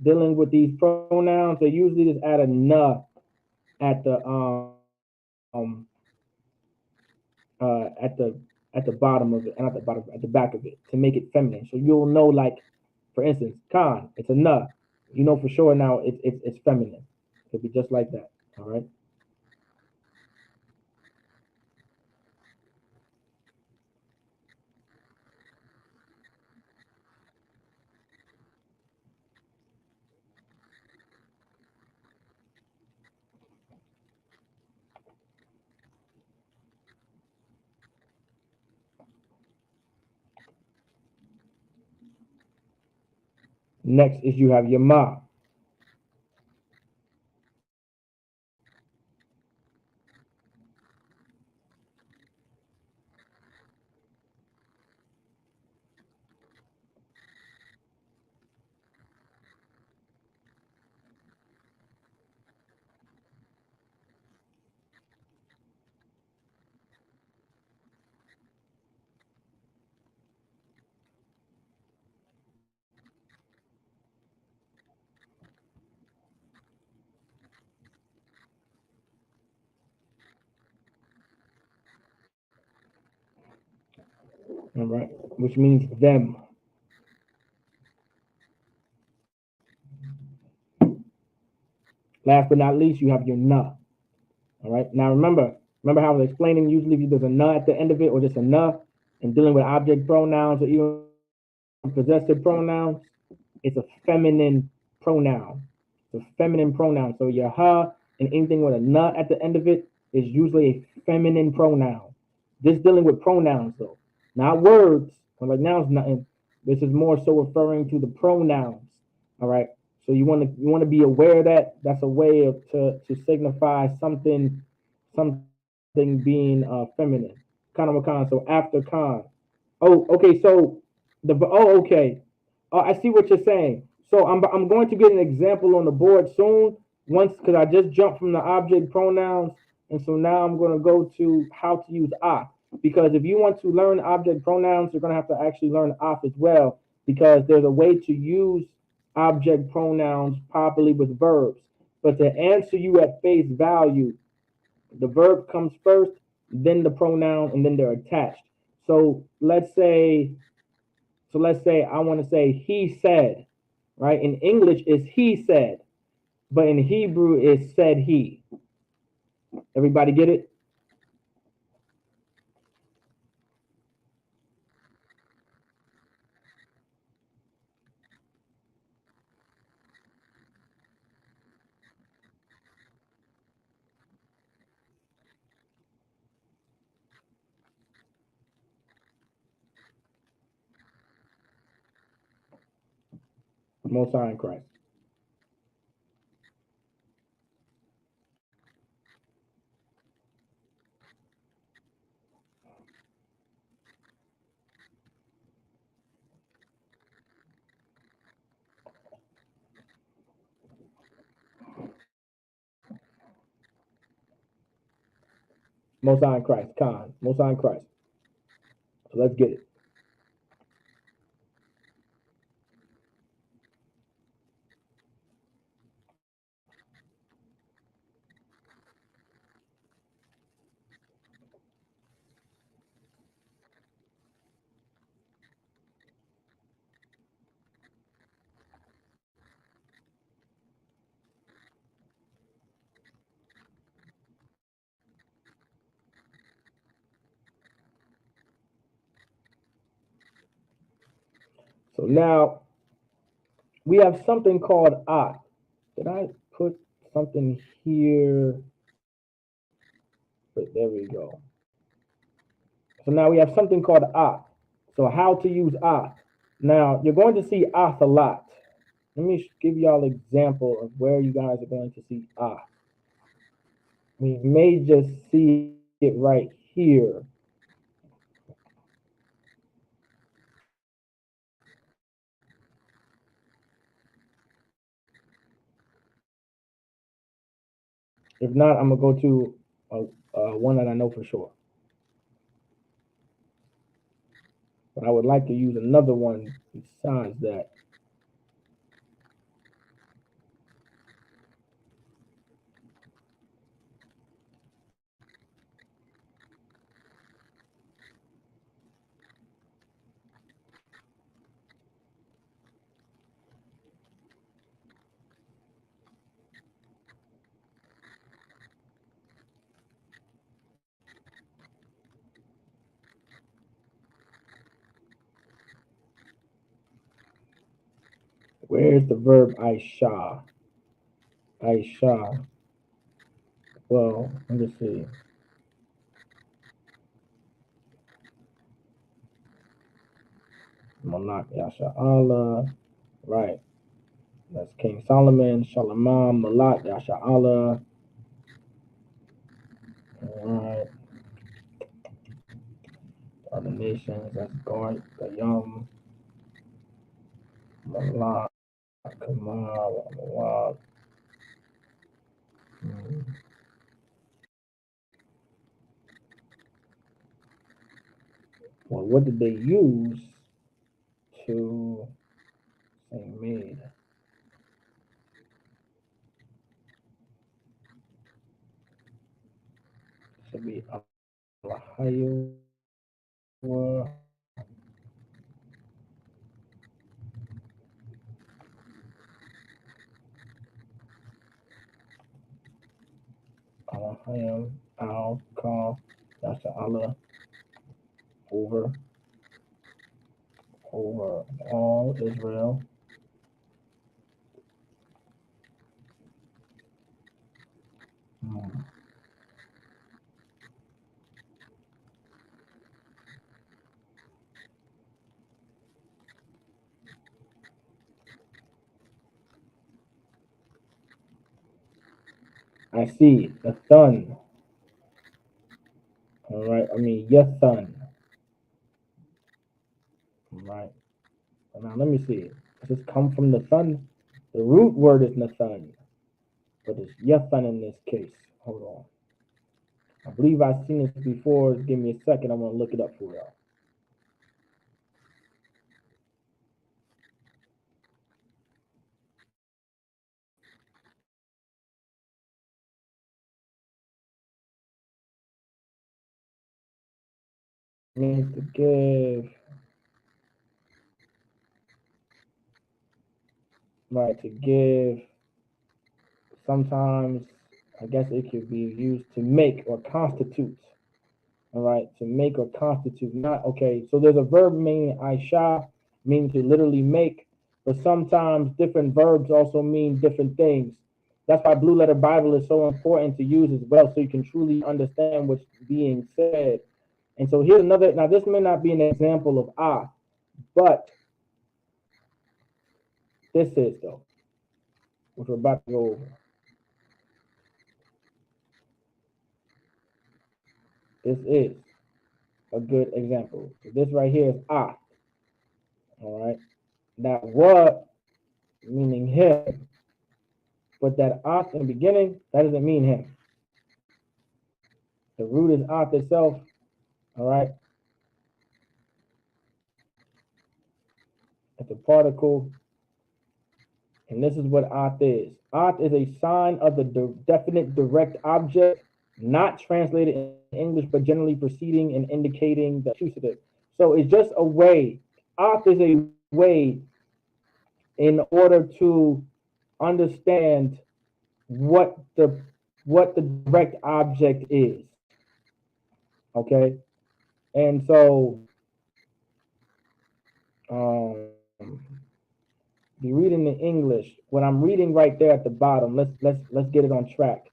dealing with these pronouns, they usually just add a na at the at the bottom of it, and at the back of it to make it feminine. So you'll know, like for instance, con, it's a na. You know for sure now it's feminine. It'll be just like that. All right. Next is you have your ma. All right, which means them. Last but not least, you have your na. All right. Now remember how I was explaining. Usually, if there's a na at the end of it, or just a na, and dealing with object pronouns or even possessive pronouns, it's a feminine pronoun. It's a feminine pronoun. So your ha and anything with a na at the end of it is usually a feminine pronoun. This dealing with pronouns though, not words. Or like nouns, nothing. This is more so referring to the pronouns. All right. So you want to be aware that that's a way of to signify something being feminine. Kind of a con. So after con. Oh, okay. So okay. I see what you're saying. So I'm going to get an example on the board soon. Once because I just jumped from the object pronouns, and so now I'm going to go to how to use "I." Because if you want to learn object pronouns, you're going to have to actually learn "off" as well. Because there's a way to use object pronouns properly with verbs. But to answer you at face value, the verb comes first, then the pronoun, and then they're attached. So let's say I want to say he said, right? In English is he said, but in Hebrew is said he. Everybody get it? Most High in Christ. Most High in Christ. Khan. Most High in Christ. So let's get it. So now we have something called ah. Did I put something here? But there we go. So now we have something called ah. So how to use ah. Now you're going to see ah a lot. Let me give y'all an example of where you guys are going to see ah. We may just see it right here. If not, I'm gonna go to one that I know for sure. But I would like to use another one besides that. Where's the verb Aisha? Aisha. Well, let me see. Malak Yasha Allah. Right. That's King Solomon. Shalom. Malak Yasha Allah. Alright. Other nations. That's Gart. Gayam. Malak. Kamal. Malak. Well, what did they use to say made? Should be Alahayu. Alahayim. Al. Call. Yasha Allah. Over all Israel. I see the sun. All right. I mean, yes, sun. All right. Now let me see. Does this come from the sun? The root word is Nathan, but it's Yethan in this case. Hold on. I believe I've seen this before. Give me a second. I'm gonna look it up for y'all. Means to give. Right, to give. Sometimes I guess it could be used to make or constitute. All right, to make or constitute. Not okay. So there's a verb meaning Aisha, meaning to literally make, but sometimes different verbs also mean different things. That's why Blue Letter Bible is so important to use as well, so you can truly understand what's being said. And so here's another. Now this may not be an example of but this is though, which we're about to go over. This is a good example. So this right here is I. All right. That what meaning him, but that oth in the beginning, that doesn't mean him. The root is oth itself. All right. It's a particle. And this is what oth is. Oth is a sign of the definite direct object, not translated in English, but generally preceding and indicating the accusative. So it's just a way. Oth is a way in order to understand what the direct object is. Okay. And so be reading the English. What I'm reading right there at the bottom, let's get it on track.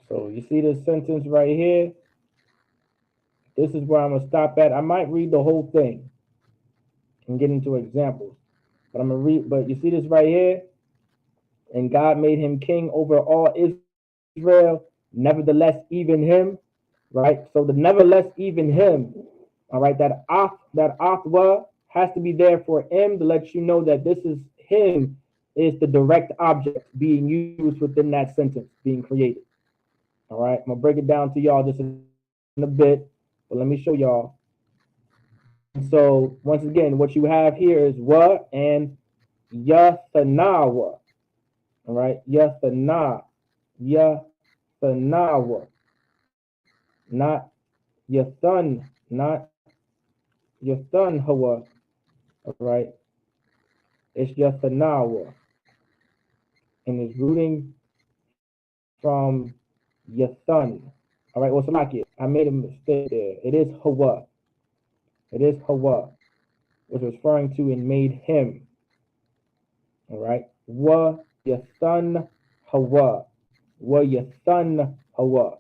So you see this sentence right here? This is where I'm gonna stop at. I might read the whole thing and get into examples, but I'm gonna read. But you see this right here? And God made him king over all Israel. Nevertheless, even him, right? So the nevertheless, even him, all right. That athwa has to be there for him to let you know that this is him is the direct object being used within that sentence being created. All right. I'm gonna break it down to y'all just in a bit, but let me show y'all. So once again, what you have here is wa and yathanawa. All right, yathana, yathanawa, not yathun, not yathun hawa. All right, it's yathanawa, and it's rooting from yathun. All right, well, Salaki, I made a mistake there. It is hawa. It is hawa, which is referring to and made him. All right, wa yathun hawa, wa yathun hawa.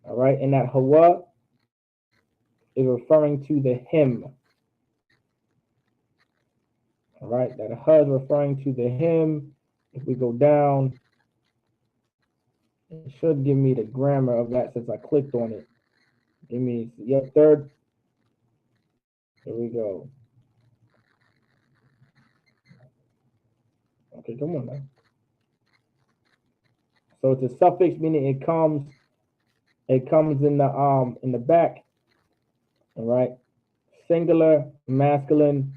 All right, and that hawa is referring to the him. All right, that ha is referring to the him. If we go down, it should give me the grammar of that since I clicked on it. Give me third. Here we go. Okay, come on now. So it's a suffix meaning it comes in the back. All right, singular, masculine.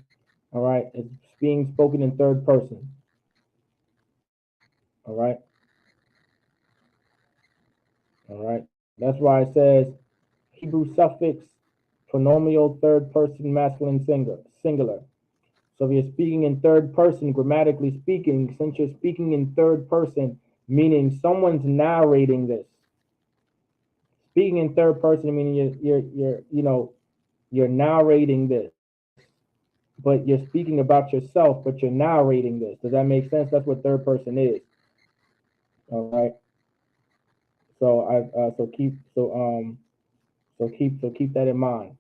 All right, it's being spoken in third person. All right. All right. That's why it says Hebrew suffix pronominal third person masculine singular. So if you're speaking in third person, grammatically speaking, since you're speaking in third person, meaning someone's narrating this. Speaking in third person, meaning you're narrating this, but you're speaking about yourself, but you're narrating this. Does that make sense? That's what third person is. All right. So keep that in mind.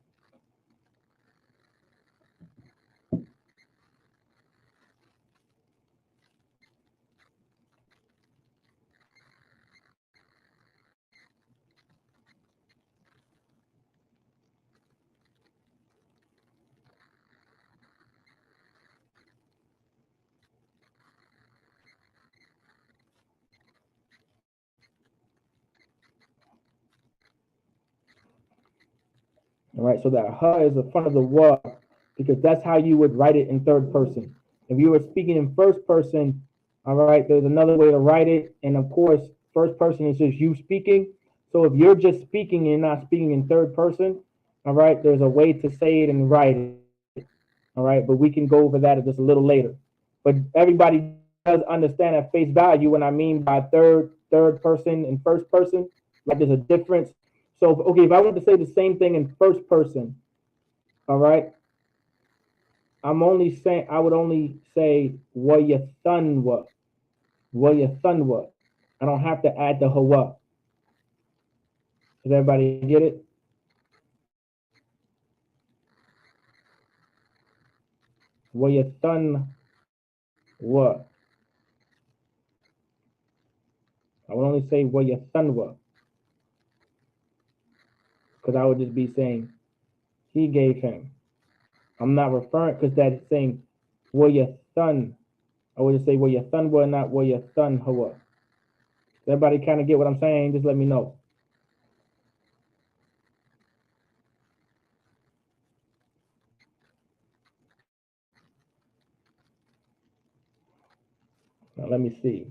All right, so that ha is the front of the wa because that's how you would write it in third person. If you were speaking in first person, all right, there's another way to write it. And of course, first person is just you speaking. So if you're just speaking and you're not speaking in third person, all right, there's a way to say it and write it. All right, but we can go over that just a little later. But everybody does understand at face value what I mean by third person and first person. Like there's a difference. So, okay, if I want to say the same thing in first person, all right, I'm only saying, I would only say what your son was. What your son was. I don't have to add the hawa. Does everybody get it? What your son was. I would only say what your son was. Because I would just be saying he gave him. I'm not referring, because that's saying what your son. I would just say what your son was, not what your son hawa. Does everybody kind of get what I'm saying? Just let me know. Now let me see.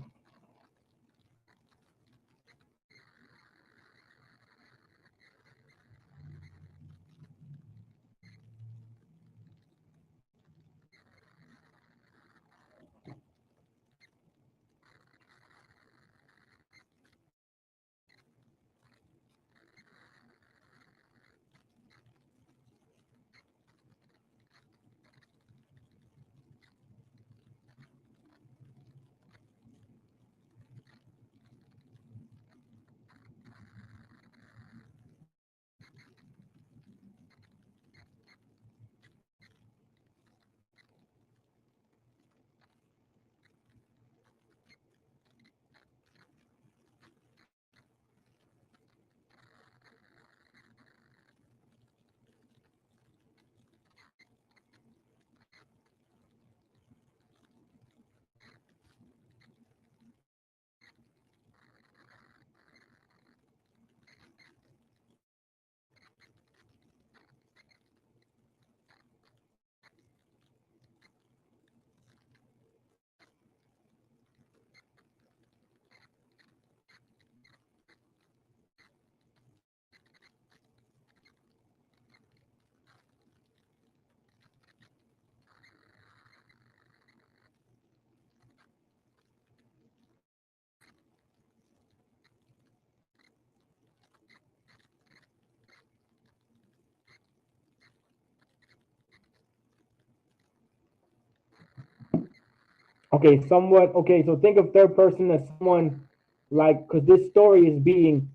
Okay, somewhat. Okay, so think of third person as someone like, because this story is being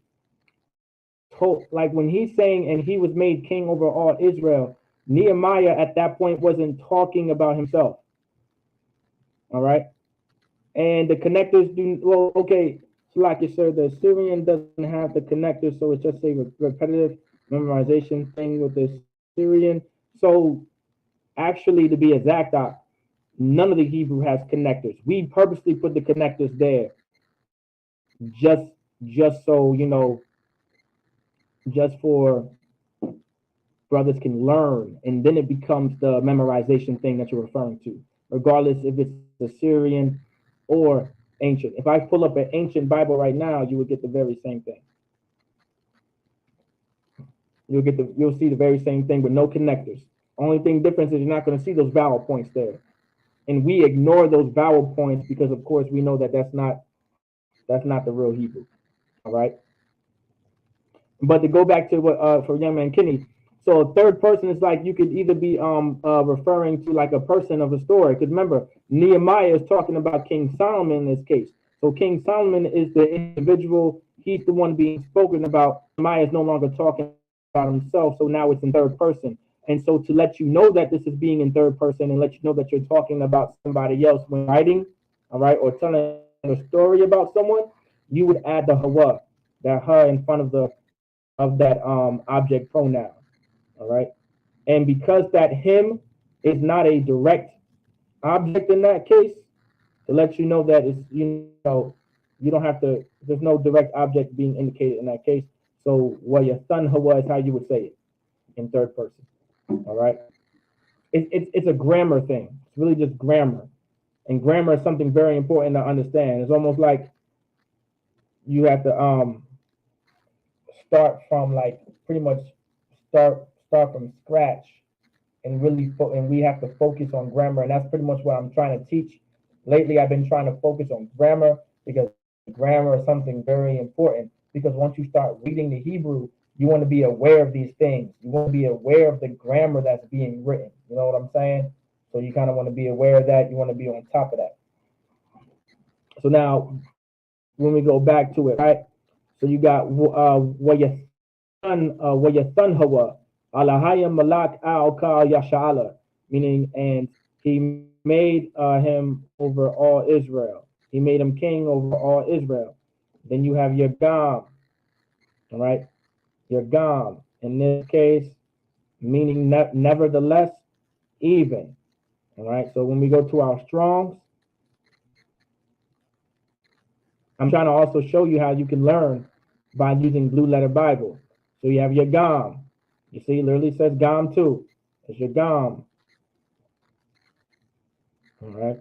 told, like when he's saying, and he was made king over all Israel, Nehemiah at that point wasn't talking about himself. All right. And the connectors do, well, okay, so like you said, the Assyrian doesn't have the connectors, so it's just a repetitive memorization thing with the Syrian. So actually, to be exact, none of the Hebrew has connectors. We purposely put the connectors there just just so you know, just for brothers can learn, and then it becomes the memorization thing that you're referring to, regardless if it's Assyrian or ancient. If I pull up an ancient Bible right now, you would get the very same thing. You'll see the very same thing with no connectors. Only thing difference is you're not going to see those vowel points there, and we ignore those vowel points because, of course, we know that that's not the real Hebrew. All right. But to go back to what for young man Kenny, so a third person is like you could either be referring to like a person of a story. Because remember, Nehemiah is talking about King Solomon in this case. So King Solomon is the individual, he's the one being spoken about. Nehemiah is no longer talking about himself, so now it's in third person. And so to let you know that this is being in third person and let you know that you're talking about somebody else when writing, all right, or telling a story about someone, you would add the hawa, that her in front of that object pronoun. All right. And because that him is not a direct object in that case, to let you know that it's, you know, you don't have to, there's no direct object being indicated in that case. So what your son hawa is how you would say it in third person. All right. It's a grammar thing. It's really just grammar. And grammar is something very important to understand. It's almost like you have to start from like pretty much start from scratch and really and we have to focus on grammar, and that's pretty much what I'm trying to teach. Lately I've been trying to focus on grammar because grammar is something very important, because once you start reading the Hebrew, you want to be aware of these things. You want to be aware of the grammar that's being written. You know what I'm saying? So you kind of want to be aware of that. You want to be on top of that. So now, when we go back to it, right? So you got where your son Hawa, Alahaya Malak al Ka Yashala, meaning, and he made him over all Israel. He made him king over all Israel. Then you have your Gam, all right? Your Gam, in this case, meaning nevertheless, even. All right. So when we go to our Strongs, I'm trying to also show you how you can learn by using Blue Letter Bible. So you have your Gam. You see, it literally says Gam too. It's your Gam. All right.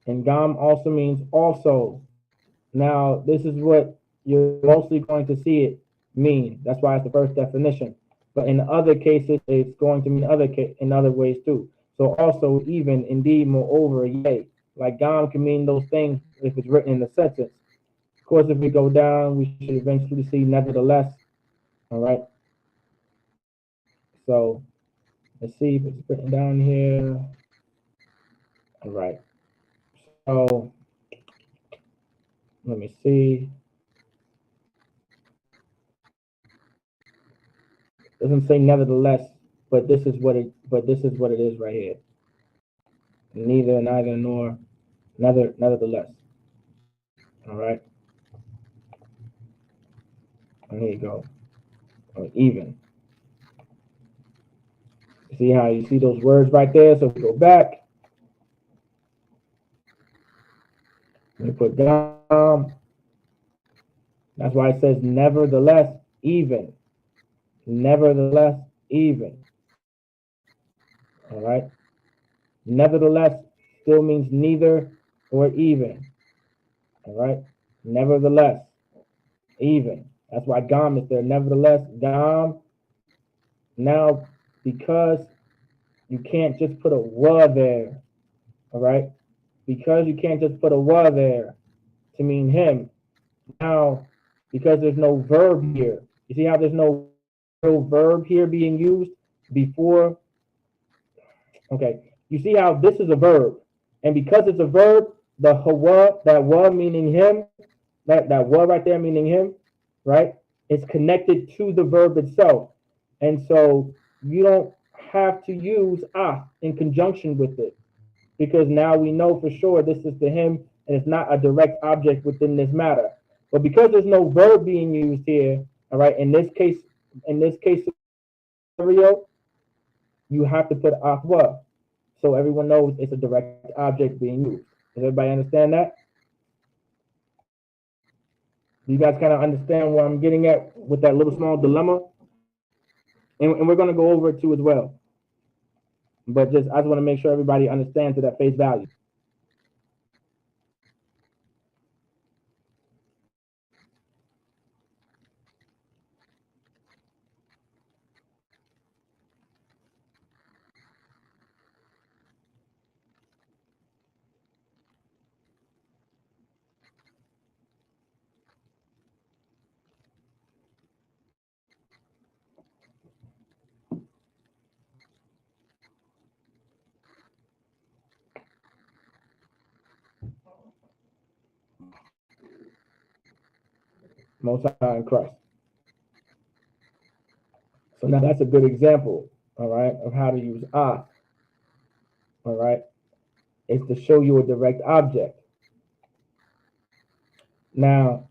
And Gam also means also. Now, this is what you're mostly going to see it mean. That's why it's the first definition. But in other cases, it's going to mean in other ways too. So also, even, indeed, moreover, yea. Like Gam can mean those things if it's written in the sentence. Of course, if we go down, we should eventually see nevertheless. All right. So let's see if it's written down here. All right. So let me see. It doesn't say nevertheless, but this is what it is right here. Neither, nor, nevertheless. All right. And here you go. Or even. See how you see those words right there? So if we go back, we put Gam. That's why it says nevertheless, even. Nevertheless, even. All right. Nevertheless still means neither or even. All right. Nevertheless, even. That's why Gam is there. Nevertheless, Gam. Now, because you can't just put a wa there. All right. Because you can't just put a wa there to mean him. Now, because there's no verb here. You see how there's no real verb here being used before? Okay. You see how this is a verb. And because it's a verb, the hawa, that wa meaning him, that wa right there meaning him, right? It's connected to the verb itself. And so you don't have to use in conjunction with it. Because now we know for sure this is the him and it's not a direct object within this matter. But because there's no verb being used here, all right, in this case scenario, you have to put wa. So everyone knows it's a direct object being used. Does everybody understand that? You guys kind of understand what I'm getting at with that little small dilemma? And we're going to go over it too as well. But I just want to make sure everybody understands it at face value. Most High in Christ. So now that's a good example, all right, of how to use all right. It's to show you a direct object. Now,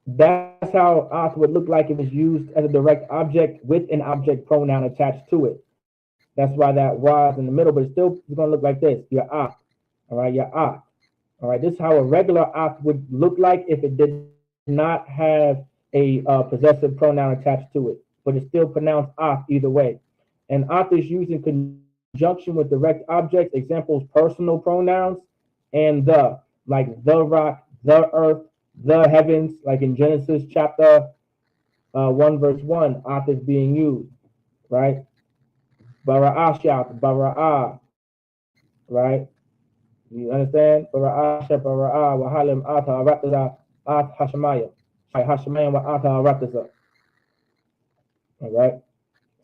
that's how oth would look like if it's used as a direct object with an object pronoun attached to it. That's why that was in the middle, but it's still going to look like this. Your oth, all right, your oth. All right, this is how a regular oth would look like if it did not have a possessive pronoun attached to it, but it's still pronounced oth either way. And oth is used in conjunction with direct objects, examples, personal pronouns, and the, like the rock, the earth, the heavens, like in Genesis chapter 1, verse 1, oth is being used, right? Bara'ah shout, bara'ah, right? You understand? Bara'ah shep, bara'ah, wahalim ata, ratata, at hashamaya. Hashamaya wa ata, ratata. All right?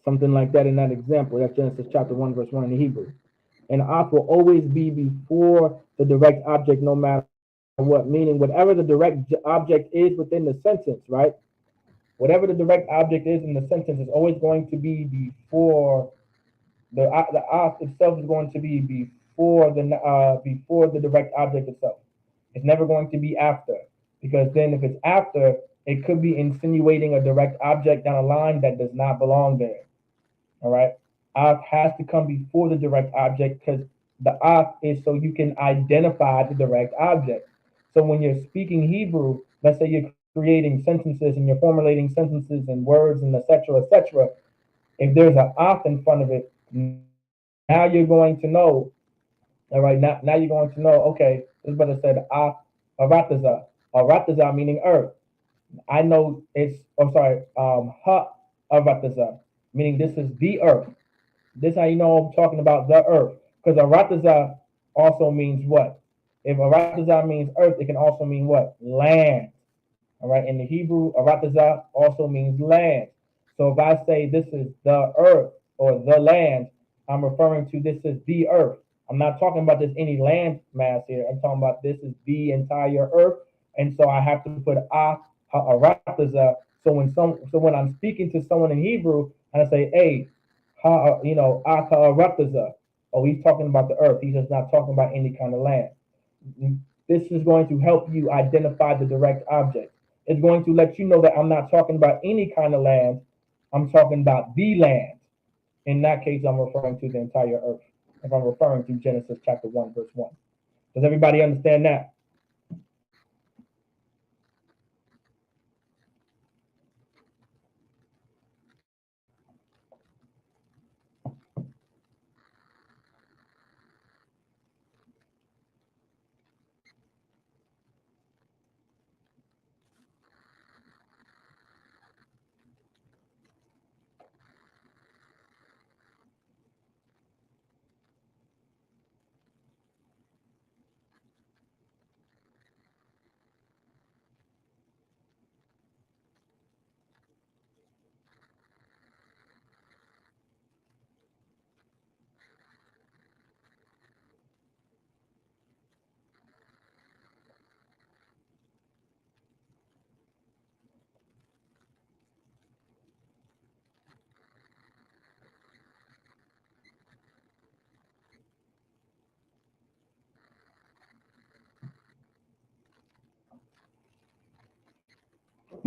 Something like that in that example. That's Genesis chapter 1, verse 1 in the Hebrew. And off will always be before the direct object, no matter what. Meaning, whatever the direct object is within the sentence, right? Whatever the direct object is in the sentence is always going to be before the off itself is going to be before the direct object itself. It's never going to be after, because then if it's after, it could be insinuating a direct object down a line that does not belong there. All right. Off has to come before the direct object because the off is so you can identify the direct object. So when you're speaking Hebrew, let's say you're creating sentences and you're formulating sentences and words and etc. etc. If there's an off in front of it, now you're going to know. All right. Now you're going to know. Okay, this brother said off arataza. Arataza meaning earth. I know it's. I'm sorry. Ha arataza meaning this is the earth. This is how you know I'm talking about the earth. Because Arataza also means what? If Arataza means earth, it can also mean what? Land. All right. In the Hebrew, Arataza also means land. So if I say this is the earth or the land, I'm referring to this is the earth. I'm not talking about this any land mass here. I'm talking about this is the entire earth. And so I have to put Arataza. So when I'm speaking to someone in Hebrew and I say, hey, Aka, oh, he's talking about the earth. He's just not talking about any kind of land. This is going to help you identify the direct object. It's going to let you know that I'm not talking about any kind of land. I'm talking about the land. In that case, I'm referring to the entire earth. If I'm referring to Genesis chapter 1, verse 1. Does everybody understand that?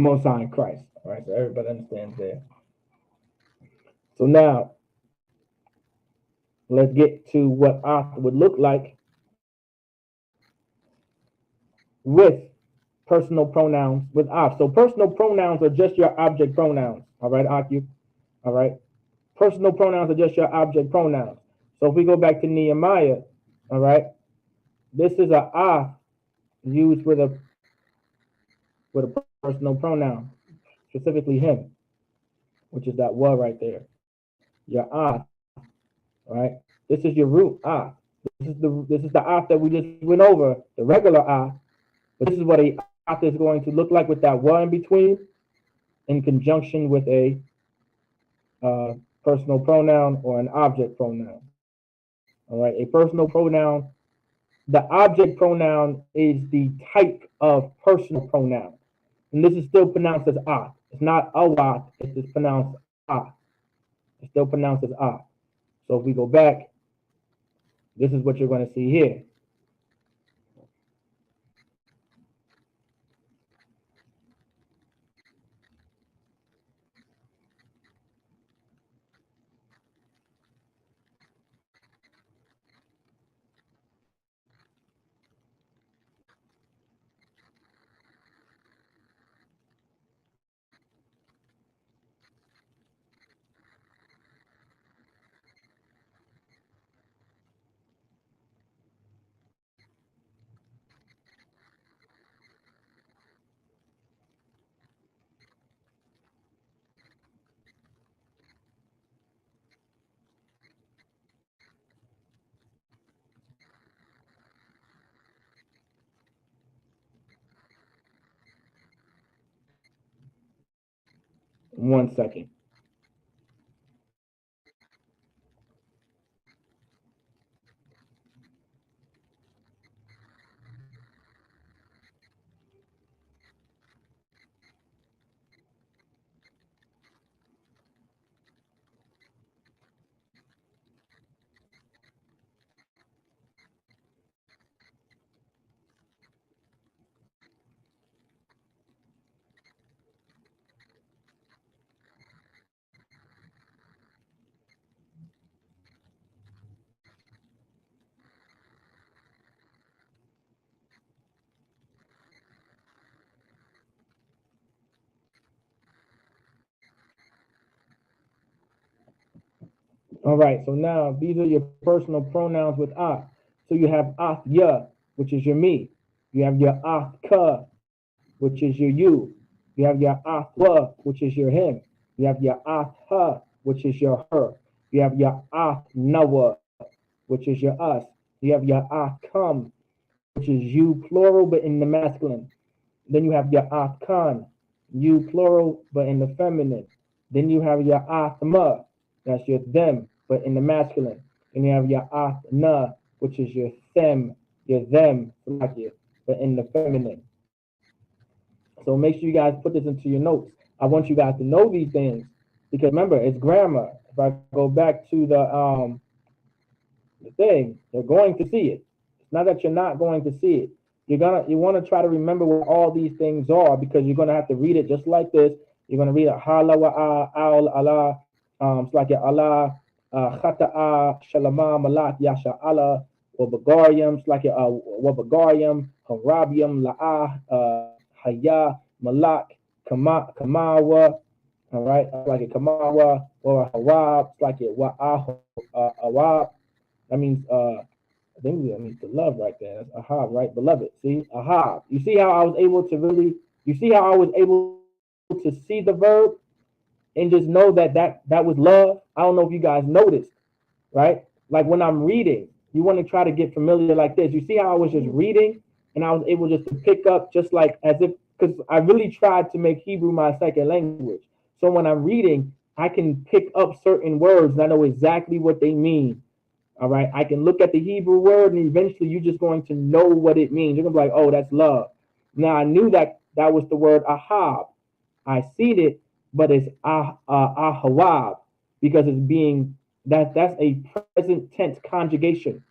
Most High in Christ. All right, so everybody understands there. So now let's get to what Ach would look like with personal pronouns with Ach. So personal pronouns are just your object pronouns. All right, Ach, you. All right. Personal pronouns are just your object pronouns. So if we go back to Nehemiah, all right, this is a Ach used with a personal pronoun, specifically him, which is that wa right there. Your Ach, right? This is your root Ach. This is the Ach that we just went over, the regular Ach. But this is what a Ach is going to look like with that wa in between, in conjunction with a personal pronoun or an object pronoun. All right, a personal pronoun. The object pronoun is the type of personal pronoun, and this is still pronounced as ah. It's not awat. It's pronounced ah. It's still pronounced as ah. So if we go back, this is what you're going to see here. One second. All right, so now these are your personal pronouns with ah. So you have ah ya, which is your me. You have your ah ka, which is your you. You have your ah wa, which is your him. You have your ah ha, which is your her. You have your ah nawa, which is your us. You have your ah come, which is you plural but in the masculine. Then you have your Khan, you plural, but in the feminine. Then you have your Athma, that's your them, but in the masculine. Then you have your Athna, which is your them, but in the feminine. So make sure you guys put this into your notes. I want you guys to know these things because remember, it's grammar. If I go back to the thing, you're going to see it. It's not that you're not going to see it. You want to try to remember what all these things are because you're gonna have to read it just like this. You're gonna read it hala wa al Allah, it's like Allah, khata'a shalama malak yasha Allah, wa bagarium, it's like wa bagarium, harabium la'ah, haya malak kamawa. All right, like a kamawa or a hawab, it's like a wa'ah awab. That means I think that means to love right there. That's ahab, right? Beloved. See? Ahab. You see how I was able to really you see how I was able to see the verb and just know that was love? I don't know if you guys noticed, right? Like when I'm reading, you want to try to get familiar like this. You see how I was just reading and I was able just to pick up just like as if because I really tried to make Hebrew my second language. So when I'm reading, I can pick up certain words and I know exactly what they mean. All right. I can look at the Hebrew word and eventually you're just going to know what it means. You're going to be like, oh, that's love. Now I knew that was the word ahab. I seen it, but it's ahawab because it's being that's a present tense conjugation.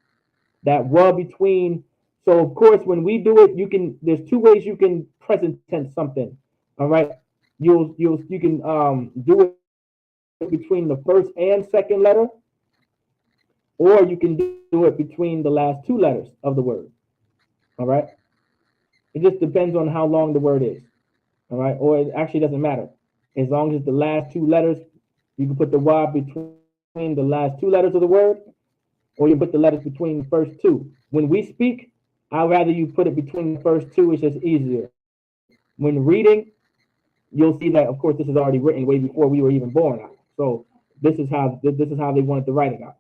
That were between. So of course, when we do it, there's two ways you can present tense something. All right. You can do it between the first and second letter, or you can do it between the last two letters of the word. All right. It just depends on how long the word is. All right. Or it actually doesn't matter. As long as it's the last two letters, you can put the Y between the last two letters of the word, or you put the letters between the first two. When we speak, I'd rather you put it between the first two. It's just easier. When reading, you'll see that, of course, this is already written way before we were even born. So this is how they wanted to write it out.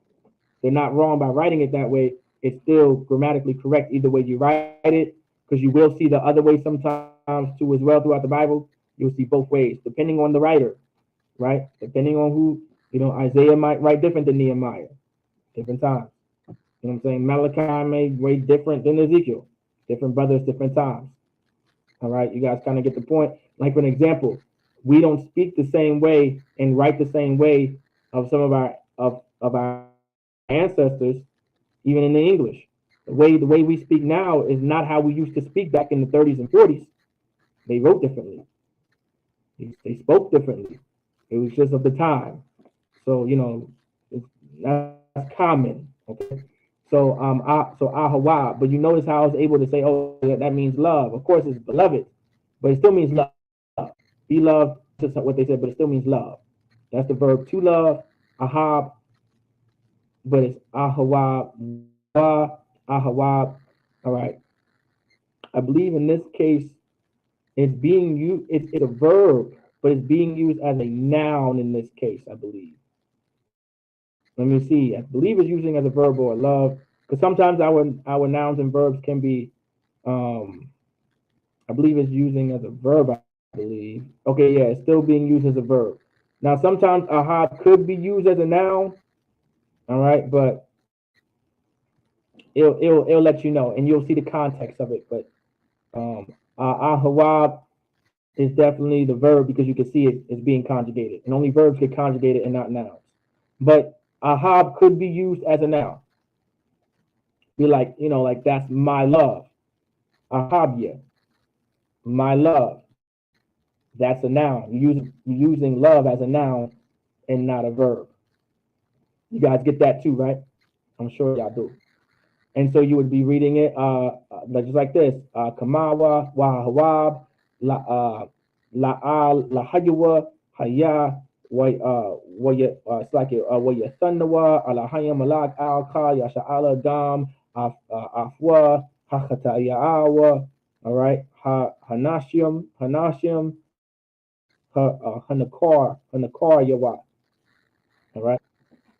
They're not wrong by writing it that way. It's still grammatically correct either way you write it, because you will see the other way sometimes too as well throughout the Bible. You'll see both ways, depending on the writer, right? Depending on who, Isaiah might write different than Nehemiah, different times. You know what I'm saying? Malachi may write different than Ezekiel, different brothers, different times. All right, you guys kind of get the point. Like for an example, we don't speak the same way and write the same way of some of our ancestors, even in the English. The way we speak now is not how we used to speak back in the 30s and 40s. They wrote differently. They spoke differently. It was just of the time. So that's common. Okay. So ahawab, but you notice how I was able to say, oh, that means love. Of course, it's beloved, but it still means love. Be loved. That's what they said, but it still means love. That's the verb to love, ahab, but it's ahawab, ahawab. All right. I believe in this case, it's being used. It's a verb, but it's being used as a noun in this case. I believe. Let me see. I believe it's using as a verb or a love, because sometimes our nouns and verbs can be. Um, I believe it's using as a verb. I believe. Okay, yeah, it's still being used as a verb. Now, sometimes ahab could be used as a noun. All right, but it'll let you know, and you'll see the context of it. But ahawab is definitely the verb because you can see it is being conjugated, and only verbs get conjugated and not nouns. But ahab could be used as a noun. Be like, like that's my love. Ahabya, my love. That's a noun. You're using love as a noun and not a verb. You guys get that too, right? I'm sure y'all do. And so you would be reading it just like this: Kamawa, Wahawab, La'al, Lahayawa, Haya, it's like waya thanawa alahayam malak alka yasha'ala dam afwa hakata ya'awa. All right, hanashim hanakar yawa. All right.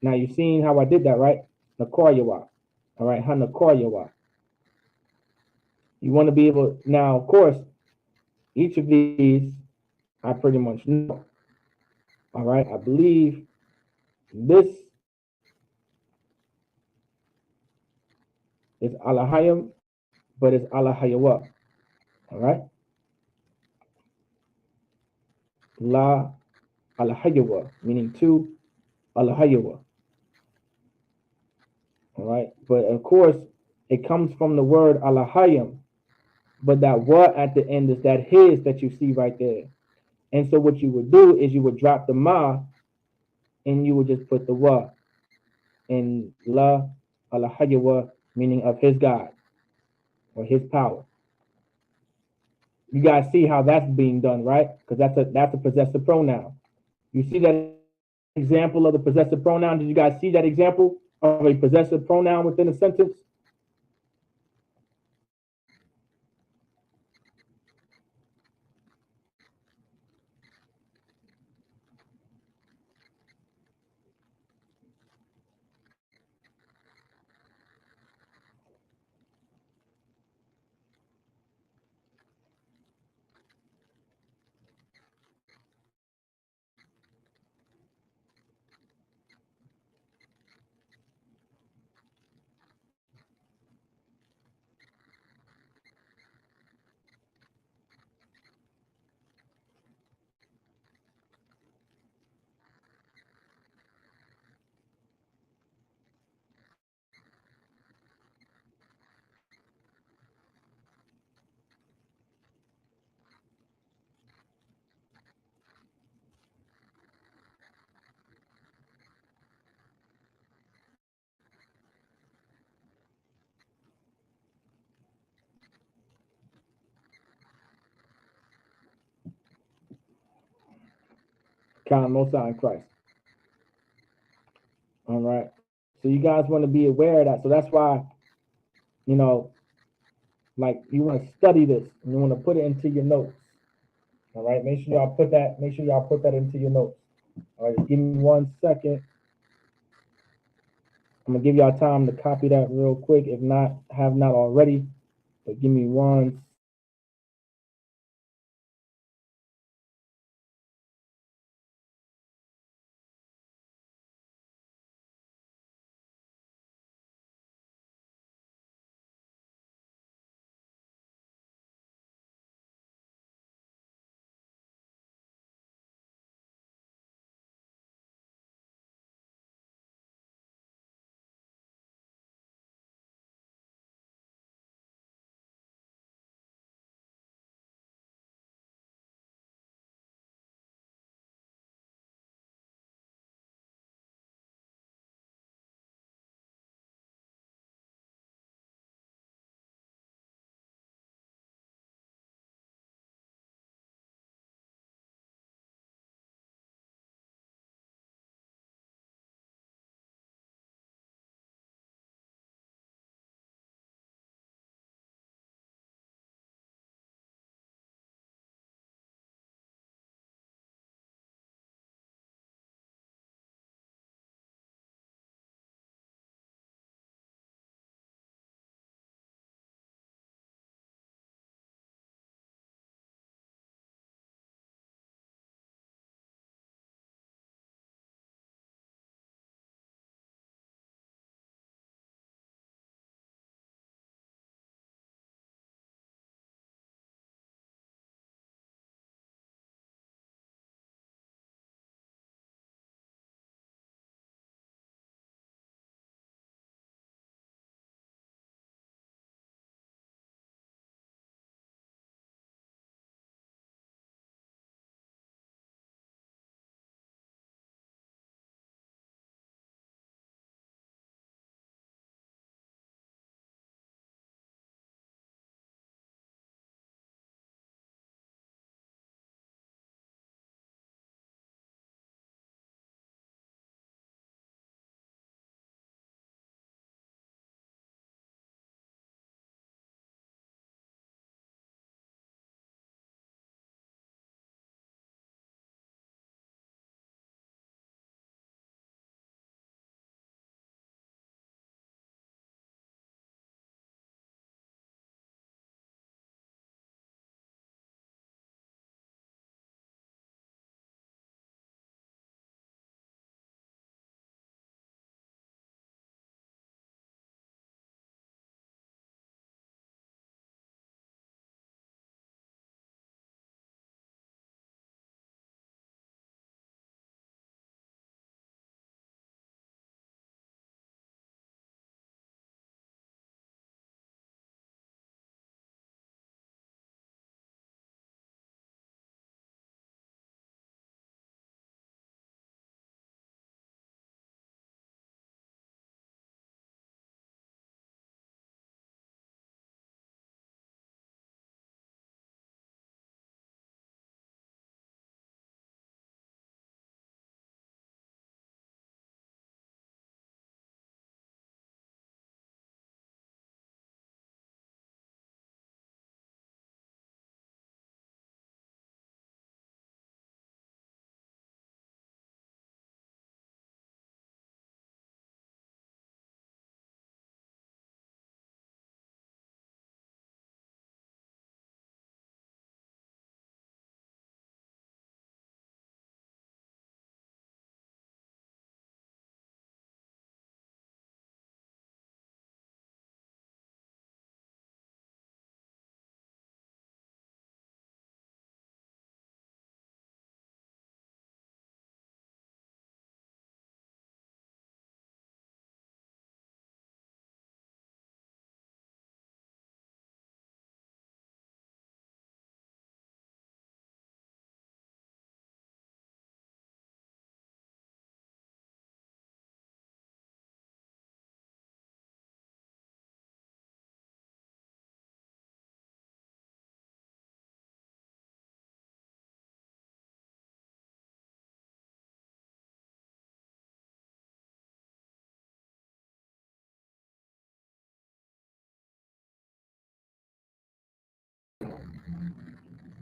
Now you've seen how I did that, right? Nakar yawa. All right, hanakar yawa. You want to be able now, of course, each of these I pretty much know. All right, I believe this is alahayam, but it's alahayawa. All right, la alahayawa, meaning two alahayawa. All right, but of course, it comes from the word alahayam, but that what at the end is that his that you see right there. And so what you would do is you would drop the ma and you would just put the wa in la alahayawa, meaning of his God or his power. You guys see how that's being done, right? Because that's a possessive pronoun. You see that example of the possessive pronoun? Did you guys see that example of a possessive pronoun within a sentence? Count most in Christ. All right. So you guys want to be aware of that. So that's why, you know, like you want to study this and you want to put it into your notes. All right. Make sure y'all put that into your notes. All right, just give me 1 second. I'm gonna give y'all time to copy that real quick. If not, have not already. But give me 1 second.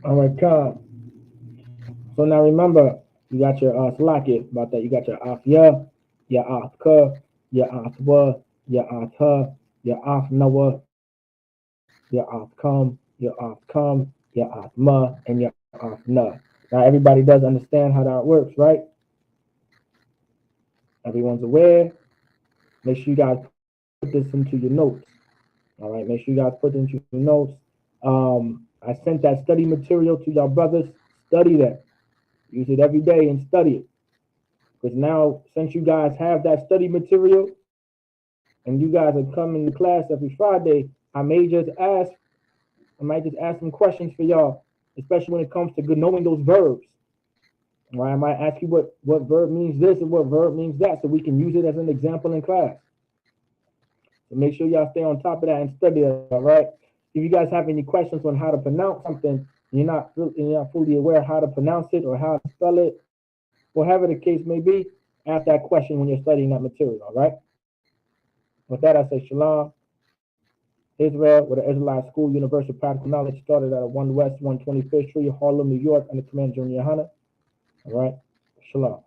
All right, come. So now remember, you got your slocket about that. You got your afya, your afka, your afwa, your afha, your afnawa, your afkam, your afkam, your afma, and your afna. Now everybody does understand how that works, right? Everyone's aware. Make sure you guys put this into your notes. All right, make sure you guys put into your notes. I sent that study material to y'all brothers. Study that. Use it every day and study it. Because now, since you guys have that study material and you guys are coming to class every Friday, I might just ask some questions for y'all, especially when it comes to knowing those verbs. Right? I might ask you what verb means this and what verb means that, so we can use it as an example in class. So make sure y'all stay on top of that and study that. All right. If you guys have any questions on how to pronounce something, you're not fully aware how to pronounce it or how to spell it, whatever the case may be, ask that question when you're studying that material. All right. With that, I say shalom. Israel, with the Israelite School, Universal Practical Knowledge, started at 1 West 125th Street, Harlem, New York, under Command Junior Hunter. All right. Shalom.